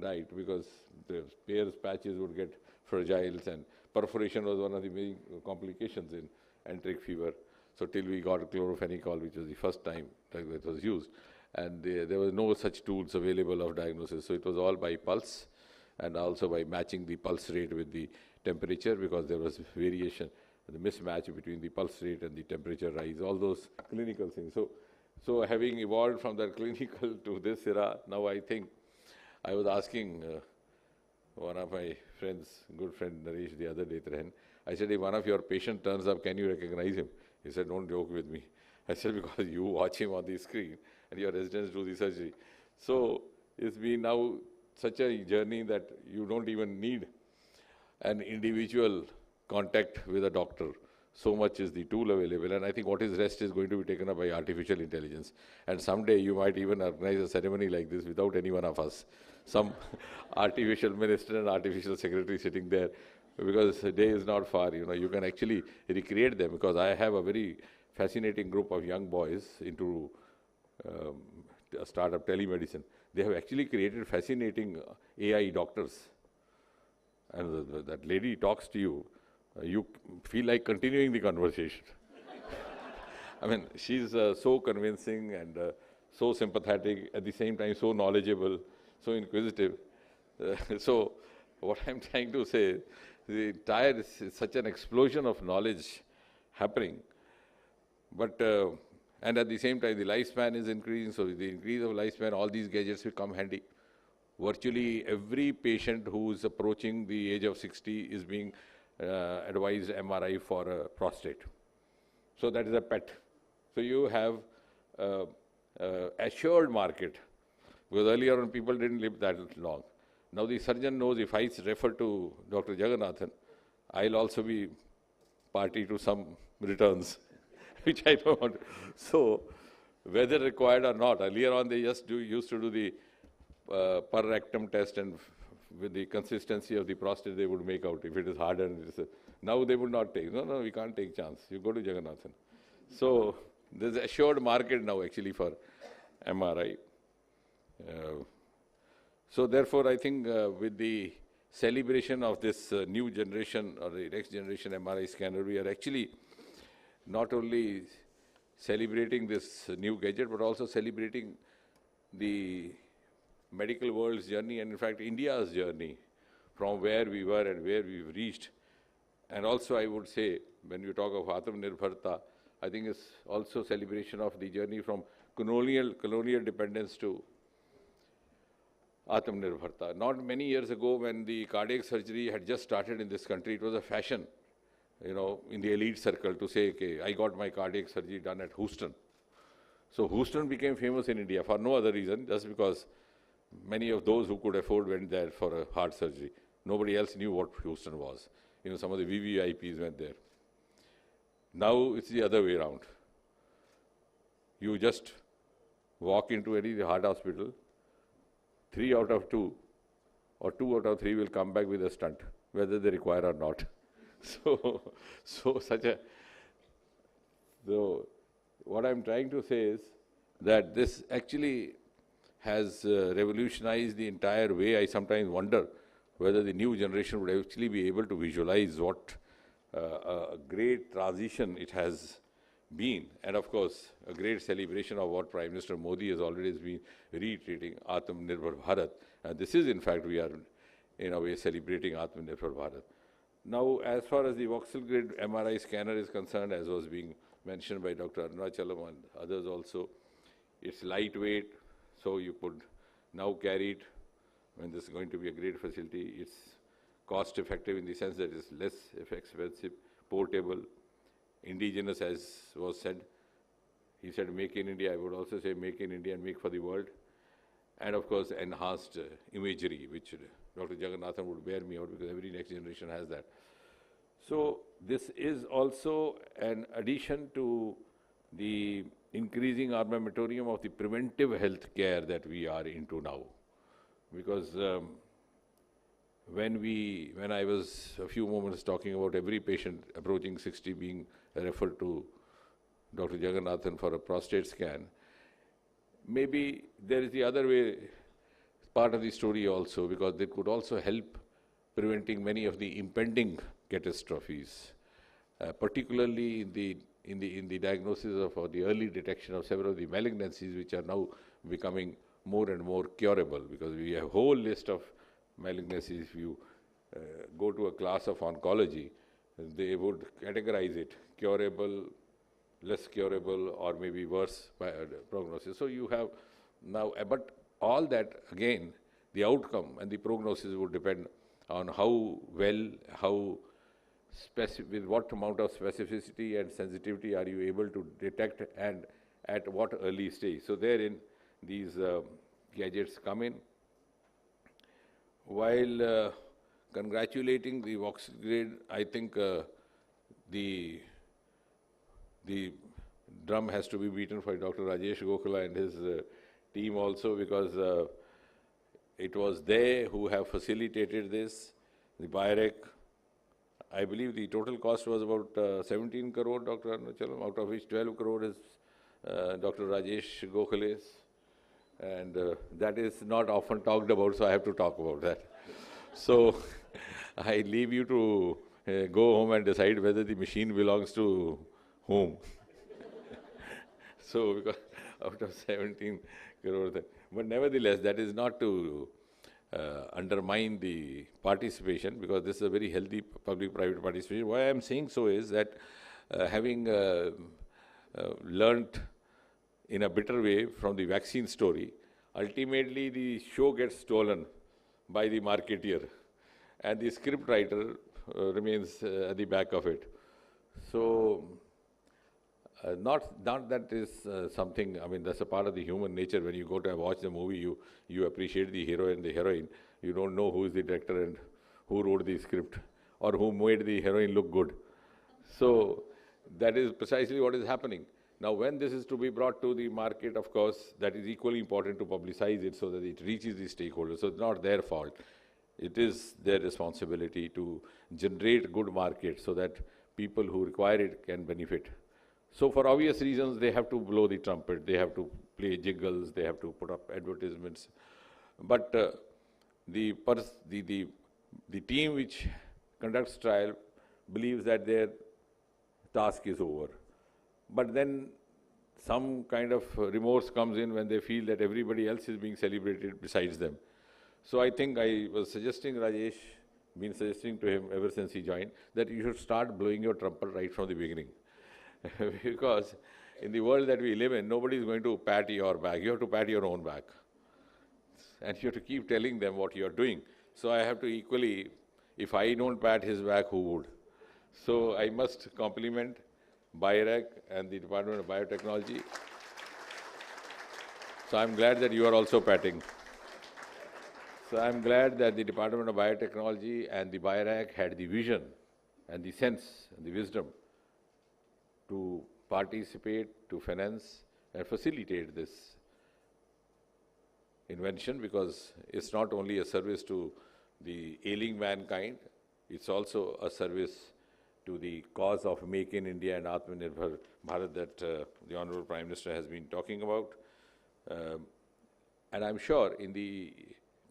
S11: diet because the Peyer's patches would get fragile, and perforation was one of the main complications in enteric fever. So till we got chlorophenicol, which was the first time that was used, and there was no such tools available of diagnosis. So it was all by pulse, and also by matching the pulse rate with the temperature, because there was variation, the mismatch between the pulse rate and the temperature rise, all those clinical things. So having evolved from that clinical to this era, now I think, I was asking one of my friends, good friend Naresh, the other day, I said, if one of your patient turns up, can you recognize him? He said, don't joke with me. I said, because you watch him on the screen and your residents do the surgery. So it's been now such a journey that you don't even need an individual contact with a doctor. So much is the tool available, and I think what is rest is going to be taken up by artificial intelligence. And someday you might even organize a ceremony like this without any one of us. Some artificial minister and artificial secretary sitting there, because the day is not far. You can actually recreate them, because I have a very fascinating group of young boys into a startup telemedicine. They have actually created fascinating AI doctors. And that lady talks to you, you feel like continuing the conversation. I mean, she's so convincing and so sympathetic, at the same time so knowledgeable, so inquisitive. So what I'm trying to say, the entire is such an explosion of knowledge happening. But, and at the same time, the lifespan is increasing, so with the increase of lifespan, all these gadgets will come handy. Virtually every patient who is approaching the age of 60 is being advised MRI for a prostate. So that is a pet. So you have assured market, because earlier on people didn't live that long. Now the surgeon knows if I refer to Dr. Jagannathan, I'll also be party to some returns, which I don't want. So whether required or not, earlier on they just used to do the per rectum test, and with the consistency of the prostate they would make out if it is hardened. Now they would not take. No, we can't take chance. You go to Jagannathan. So there's a assured market now actually for MRI. So therefore I think with the celebration of this new generation or the next generation MRI scanner, we are actually not only celebrating this new gadget, but also celebrating the medical world's journey, and in fact India's journey from where we were and where we've reached. And also I would say, when you talk of Atmanirbharta, I think it's also celebration of the journey from colonial dependence to Atmanirbharta. Not many years ago, when the cardiac surgery had just started in this country, it was a fashion, you know, in the elite circle to say, okay, I got my cardiac surgery done at Houston. So Houston became famous in India for no other reason, just because many of those who could afford went there for a heart surgery. Nobody else knew what Houston was. You know, some of the VVIPs went there. Now it's the other way around. You just walk into any heart hospital, 3 out of 2 or 2 out of 3 will come back with a stunt, whether they require or not. So what I'm trying to say is that this actually has revolutionized the entire way. I sometimes wonder whether the new generation would actually be able to visualize what a great transition it has been. And of course, a great celebration of what Prime Minister Modi has already been reiterating, Atmanirbhar Bharat. And this is, in fact, we are in a way celebrating Atmanirbhar Bharat. Now, as far as the voxel grid MRI scanner is concerned, as was being mentioned by Dr. Arunachalam and others also, it's lightweight, so you could now carry it when this is going to be a great facility. It's cost effective in the sense that it's less expensive, portable, indigenous, as was said. He said make in India. I would also say make in India and make for the world. And of course enhanced imagery, which Dr. Jagannathan would bear me out, because every next generation has that. So this is also an addition to the increasing armamentarium of the preventive health care that we are into now. Because when I was a few moments talking about every patient approaching 60 being referred to Dr. Jagannathan for a prostate scan, maybe there is the other way, part of the story also, because they could also help preventing many of the impending catastrophes, particularly in the diagnosis of or the early detection of several of the malignancies, which are now becoming more and more curable, because we have a whole list of malignancies. If you go to a class of oncology, they would categorize it: curable, less curable, or maybe worse by prognosis. So you have now, but all that, again, the outcome and the prognosis would depend on how well, with what amount of specificity and sensitivity are you able to detect, and at what early stage. So therein these gadgets come in. While congratulating the voxel grid, I think the drum has to be beaten for Dr. Rajesh Gokhale and his team also, because it was they who have facilitated this. The BIREC, I believe the total cost was about 17 crore, Dr. Arunachalam, out of which 12 crore is Dr. Rajesh Gokhale's. And that is not often talked about, so I have to talk about that. So I leave you to go home and decide whether the machine belongs to whom. So, because out of 17 crore, but nevertheless, that is not to undermine the participation, because this is a very healthy public-private participation. Why I am saying so is that having learnt in a bitter way from the vaccine story, ultimately the show gets stolen by the marketeer, and the script writer remains at the back of it. So, not that is something, I mean, that's a part of the human nature. When you go to watch the movie, you appreciate the hero and the heroine. You don't know who is the director and who wrote the script, or who made the heroine look good. So that is precisely what is happening. Now, when this is to be brought to the market, of course, that is equally important to publicize it so that it reaches the stakeholders. So it's not their fault. It is their responsibility to generate good markets so that people who require it can benefit. So for obvious reasons, they have to blow the trumpet, they have to play jiggles, they have to put up advertisements. But the team which conducts trial believes that their task is over. But then some kind of remorse comes in when they feel that everybody else is being celebrated besides them. So I think I was suggesting Rajesh, been suggesting to him ever since he joined, that you should start blowing your trumpet right from the beginning. Because in the world that we live in, nobody is going to pat your back. You have to pat your own back. And you have to keep telling them what you are doing. So I have to equally, if I don't pat his back, who would? So I must compliment BIRAC and the Department of Biotechnology. So I'm glad that you are also patting. So I'm glad that the Department of Biotechnology and the BIRAC had the vision and the sense and the wisdom to participate, to finance and facilitate this invention, because it's not only a service to the ailing mankind, it's also a service to the cause of Make in India and Atmanirbhar Bharat that the Honorable Prime Minister has been talking about. And I'm sure in the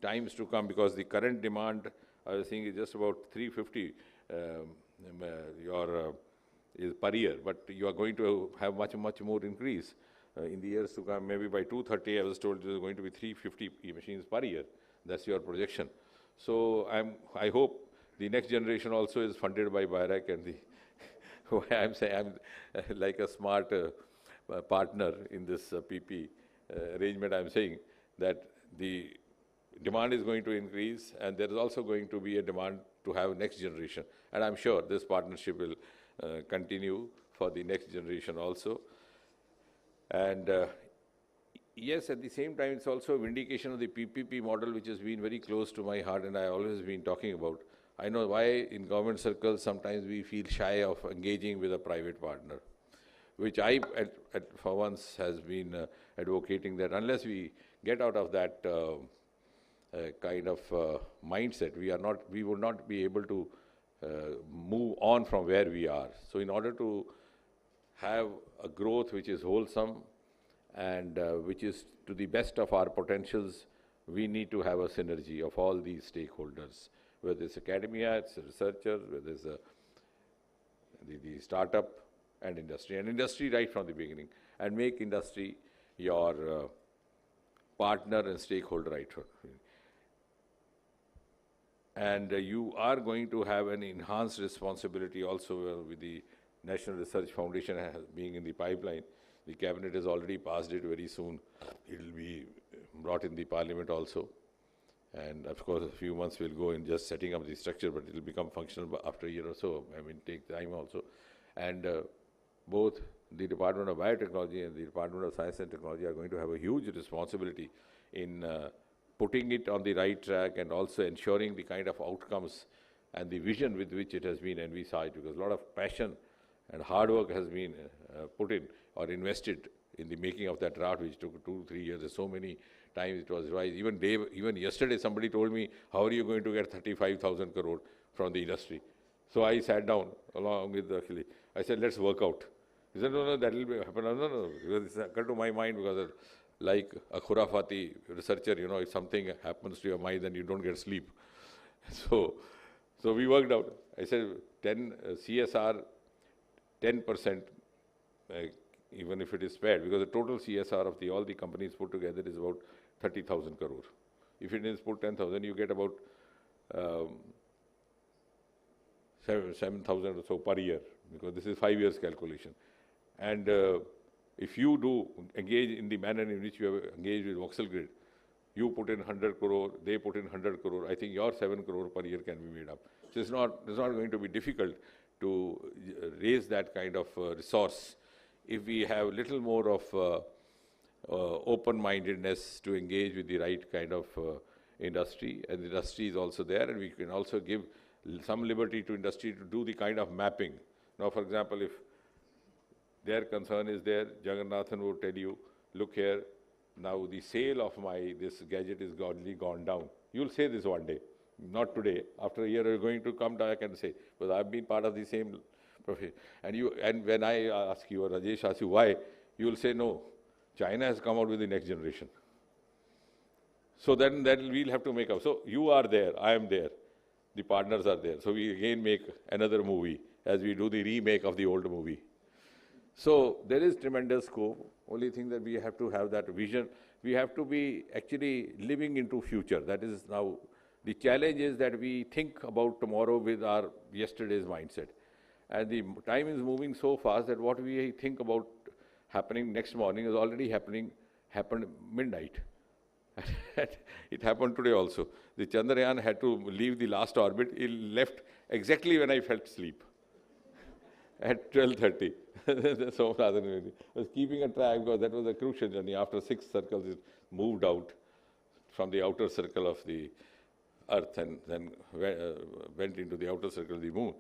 S11: times to come, because the current demand, I was saying, is just about 350 is per year, but you are going to have much more increase in the years to come. Maybe by 2030, I was told there is going to be 350 machines per year. That's your projection. So I hope the next generation also is funded by BIRAC, and I'm saying I'm like a smart partner in this PP arrangement. I'm saying that the demand is going to increase, and there is also going to be a demand to have next generation. And I'm sure this partnership will continue for the next generation also. And yes, at the same time, it's also a vindication of the PPP model, which has been very close to my heart and I always been talking about. I know why in government circles sometimes we feel shy of engaging with a private partner, which I, for once, has been advocating that unless we get out of that kind of mindset, we will not be able to move on from where we are. So in order to have a growth which is wholesome and which is to the best of our potentials, we need to have a synergy of all these stakeholders, whether it's academia, it's researchers, whether it's the startup and industry right from the beginning, and make industry your partner and stakeholder right from the beginning. And you are going to have an enhanced responsibility also with the National Research Foundation being in the pipeline. The Cabinet has already passed it. Very soon it will be brought in the Parliament also. And of course, a few months will go in just setting up the structure, but it will become functional after a year or so. I mean, take time also. And both the Department of Biotechnology and the Department of Science and Technology are going to have a huge responsibility in putting it on the right track and also ensuring the kind of outcomes and the vision with which it has been envisaged, because a lot of passion and hard work has been put in or invested in the making of that draft, which took 2-3 years. There's so many times it was revised. Even yesterday, somebody told me, how are you going to get 35,000 crore from the industry? So I sat down along with Achilles. I said, let's work out. He said, no, that will happen. No, because it occurred to my mind, because like a khurafati researcher, you know, if something happens to your mind, then you don't get sleep. So we worked out. I said, CSR, 10%, even if it is spared, because the total CSR of all the companies put together is about 30,000 crore. If it is put 10,000, you get about 7,000 or so per year, because this is 5 years calculation. And if you do engage in the manner in which you have engaged with Voxel Grid, you put in 100 crore, they put in 100 crore, I think your 7 crore per year can be made up. So it's not going to be difficult to raise that kind of resource if we have a little more of open-mindedness to engage with the right kind of industry, and the industry is also there, and we can also give some liberty to industry to do the kind of mapping. Now, for example, if their concern is there, Jagannathan will tell you, look here, now the sale of this gadget is gone down. You'll say this one day, not today. After a year, you're going to come back and say, because I've been part of the same profession. And when I ask you, or Rajesh asks you why, you'll say, no, China has come out with the next generation. So then we'll have to make up. So you are there, I am there, the partners are there. So we again make another movie as we do the remake of the old movie. So there is tremendous scope. Only thing that we have to have that vision. We have to be actually living into future. That is now the challenge is that we think about tomorrow with our yesterday's mindset. And the time is moving so fast that what we think about happening next morning is already happened midnight. It happened today also. The Chandrayaan had to leave the last orbit. It left exactly when I felt sleep, at 12:30. So rather than was keeping a track, because that was a crucial journey. After 6 circles, it moved out from the outer circle of the Earth and then went into the outer circle of the Moon,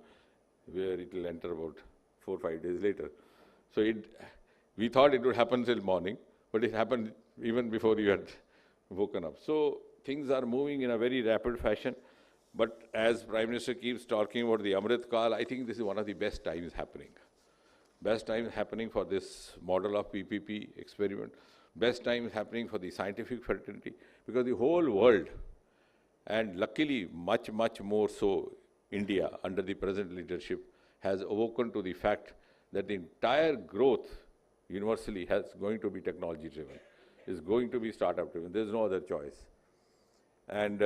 S11: where it will enter about 4 or 5 days later. So we thought it would happen till morning, but it happened even before you had woken up. So things are moving in a very rapid fashion. But as Prime Minister keeps talking about the Amrit Kal, I think this is one of the best times happening. Best times happening for this model of PPP experiment. Best times happening for the scientific fraternity, because the whole world, and luckily much, much more so India under the present leadership, has awoken to the fact that the entire growth universally has going to be technology driven, is going to be startup driven. There's no other choice. And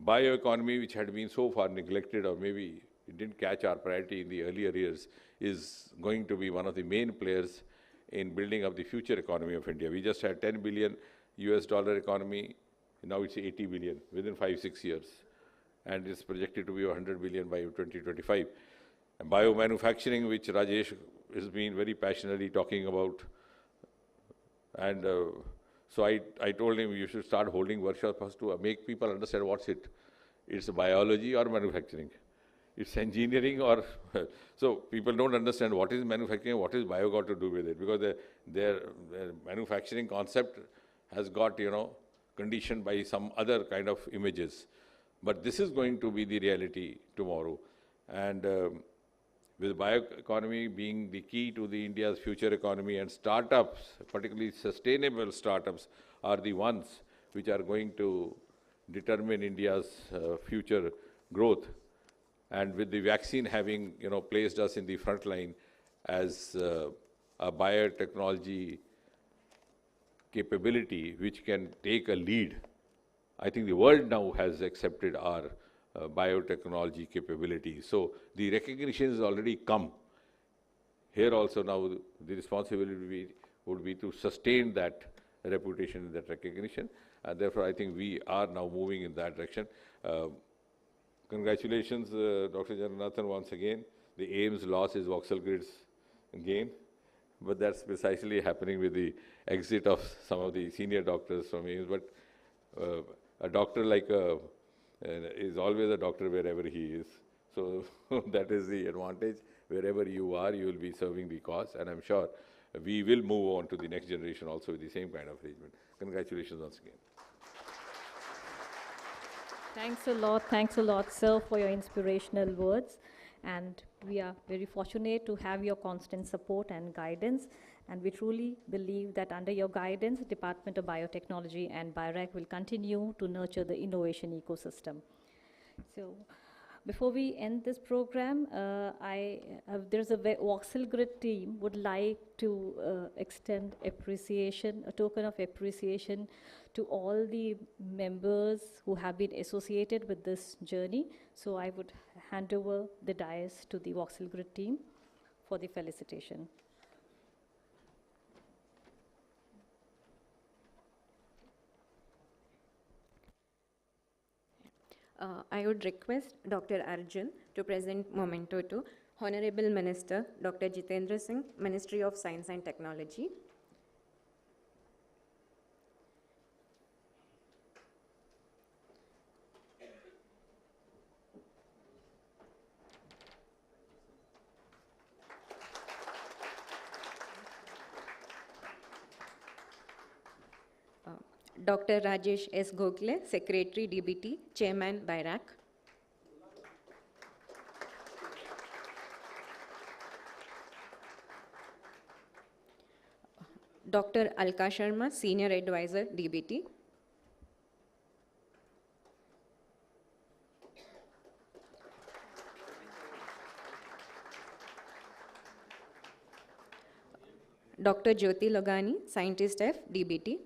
S11: bioeconomy, which had been so far neglected, or maybe it didn't catch our priority in the earlier years, is going to be one of the main players in building up the future economy of India. We just had $10 billion US economy, now it's 80 billion within 5-6 years. And it's projected to be 100 billion by 2025. And biomanufacturing, which Rajesh has been very passionately talking about. And so I told him you should start holding workshops to make people understand what's it. It's biology or manufacturing. It's engineering or... So people don't understand what is manufacturing, what is bio got to do with it, because their manufacturing concept has got, conditioned by some other kind of images. But this is going to be the reality tomorrow. And with bioeconomy being the key to the India's future economy, and startups, particularly sustainable startups, are the ones which are going to determine India's future growth. And with the vaccine having, placed us in the front line as a biotechnology capability which can take a lead, I think the world now has accepted our biotechnology capability. So the recognition has already come. Here also now the responsibility would be to sustain that reputation and that recognition. And therefore, I think we are now moving in that direction. Congratulations, Dr. Jagannathan, once again. The AIMS loss is Vauxhall Grid's gain. But that's precisely happening with the exit of some of the senior doctors from AIMS. But a doctor is always a doctor wherever he is. So that is the advantage. Wherever you are, you will be serving the cause. And I'm sure we will move on to the next generation also with the same kind of arrangement. Congratulations once again.
S1: Thanks a lot, sir, for your inspirational words. And we are very fortunate to have your constant support and guidance. And we truly believe that under your guidance, Department of Biotechnology and BIRAC will continue to nurture the innovation ecosystem. So before we end this program, there's a Vauxhall Grid team would like to extend appreciation, a token of appreciation to all the members who have been associated with this journey. So I would hand over the dais to the Vauxhall Grid team for the felicitation.
S9: I would request Dr. Arjun to present memento to Honorable Minister Dr. Jitendra Singh, Ministry of Science and Technology. Dr. Rajesh S. Gokhale, Secretary DBT, Chairman BIRAC. Dr. Alka Sharma, Senior Advisor DBT. Dr. Jyoti Logani, Scientist F, DBT.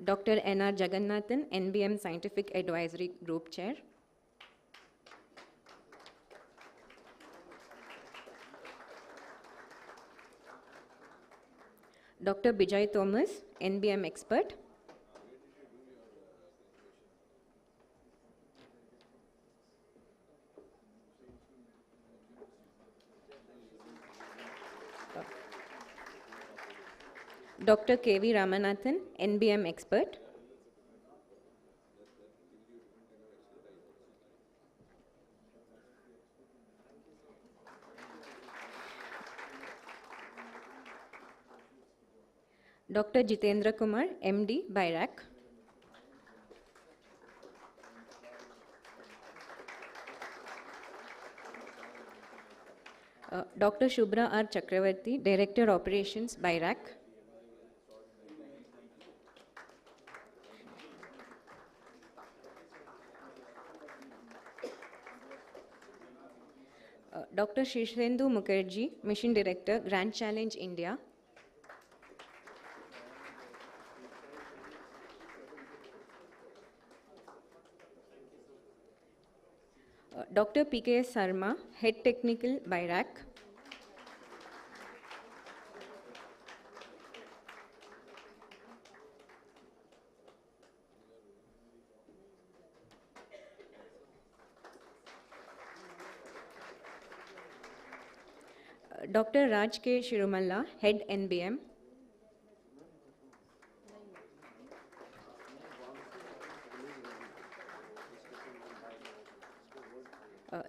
S9: Dr. N.R. Jagannathan, NBM Scientific Advisory Group Chair. Dr. Bijay Thomas, NBM Expert. Dr. K.V. Ramanathan, NBM Expert. Dr. Jitendra Kumar, MD, BIRAC. Dr. Shubhra R. Chakravarti, Director Operations, BIRAC. Dr. Shishendu Mukherjee, Mission Director, Grand Challenge, India. Dr. P.K.S. Sarma, Head Technical, BIRAC. Dr. Raj K. Shirumalla, Head NBM.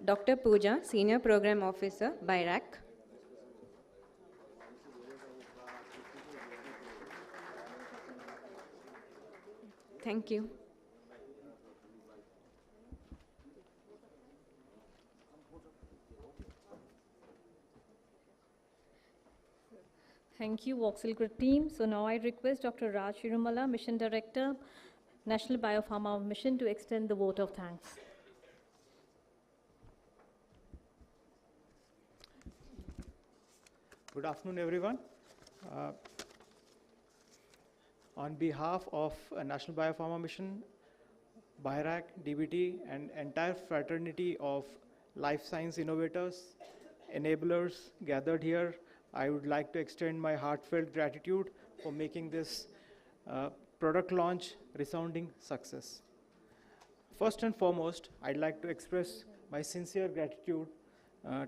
S9: Dr. Pooja, Senior Program Officer, BIRAC. Thank you.
S1: Thank you, Vauxhall Grid team. So now I request Dr. Raj Shirumalla, Mission Director, National Biopharma Mission, to extend the vote of thanks.
S12: Good afternoon, everyone. On behalf of National Biopharma Mission, BIRAC, DBT, and entire fraternity of life science innovators, enablers gathered here, I would like to extend my heartfelt gratitude for making this product launch resounding success. First and foremost, I'd like to express my sincere gratitude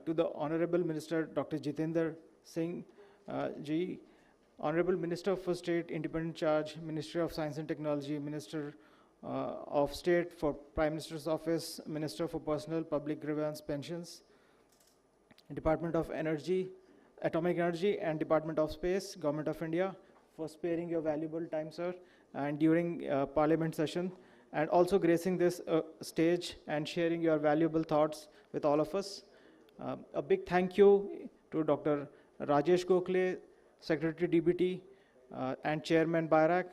S12: to the Honorable Minister, Dr. Jitendra Singh Ji, Honorable Minister for State, Independent Charge, Ministry of Science and Technology, Minister of State for Prime Minister's Office, Minister for Personal Public Grievance Pensions, Department of Energy, Atomic Energy, and Department of Space, Government of India, for sparing your valuable time, sir, and during Parliament session, and also gracing this stage and sharing your valuable thoughts with all of us. A big thank you to Dr. Rajesh Gokhale, Secretary DBT, and Chairman BIRAC,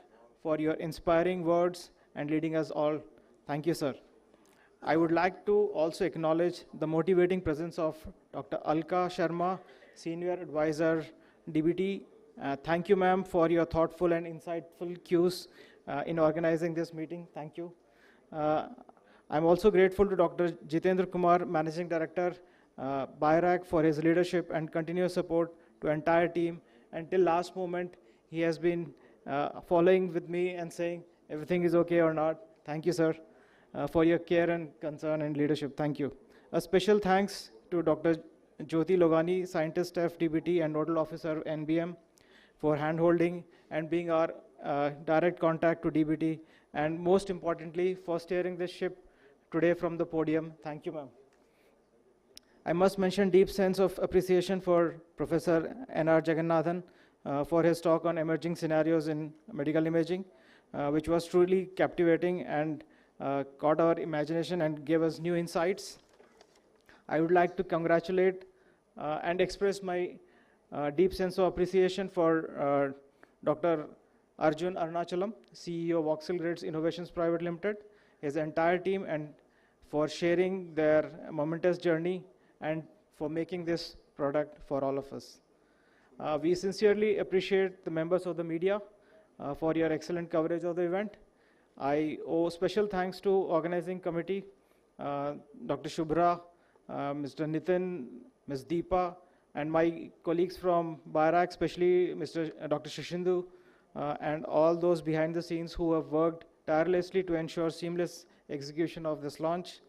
S12: for your inspiring words and leading us all. Thank you, sir. I would like to also acknowledge the motivating presence of Dr. Alka Sharma, Senior Advisor, DBT. Thank you, ma'am, for your thoughtful and insightful cues in organizing this meeting. Thank you. I'm also grateful to Dr. Jitendra Kumar, Managing Director, BIRAC, for his leadership and continuous support to entire team. Until last moment, he has been following with me and saying everything is okay or not. Thank you, sir, for your care and concern and leadership. Thank you. A special thanks to Dr. Jyoti Logani, Scientist F, DBT, and Nodal Officer, NBM, for hand-holding and being our direct contact to DBT, and most importantly, for steering this ship today from the podium. Thank you, ma'am. I must mention deep sense of appreciation for Professor N.R. Jagannathan for his talk on emerging scenarios in medical imaging, which was truly captivating and caught our imagination and gave us new insights. I would like to congratulate and express my deep sense of appreciation for Dr. Arjun Arunachalam, CEO of Vauxhall Grids Innovations Private Limited, his entire team, and for sharing their momentous journey and for making this product for all of us. We sincerely appreciate the members of the media for your excellent coverage of the event. I owe special thanks to organizing committee, Dr. Shubhra, Mr. Nitin, Ms. Deepa, and my colleagues from BIORAC, especially Dr. Shishindu, and all those behind the scenes who have worked tirelessly to ensure seamless execution of this launch.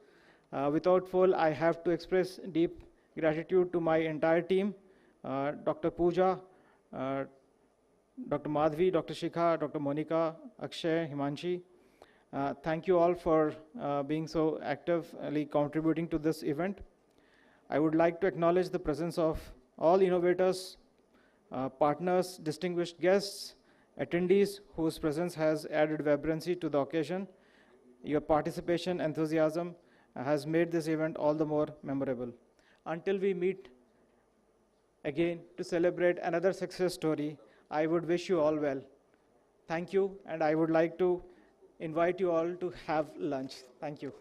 S12: Without fail, I have to express deep gratitude to my entire team, Dr. Pooja, Dr. Madhvi, Dr. Shikha, Dr. Monica, Akshay, Himanshi. Thank you all for being so actively contributing to this event. I would like to acknowledge the presence of all innovators, partners, distinguished guests, attendees whose presence has added vibrancy to the occasion. Your participation, enthusiasm has made this event all the more memorable. Until we meet again to celebrate another success story, I would wish you all well. Thank you, and I would like to invite you all to have lunch. Thank you.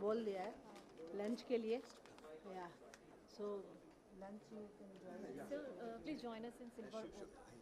S3: बोल दिया है lunch के लिए या so lunch you can join
S1: So please join us in Silver Oak.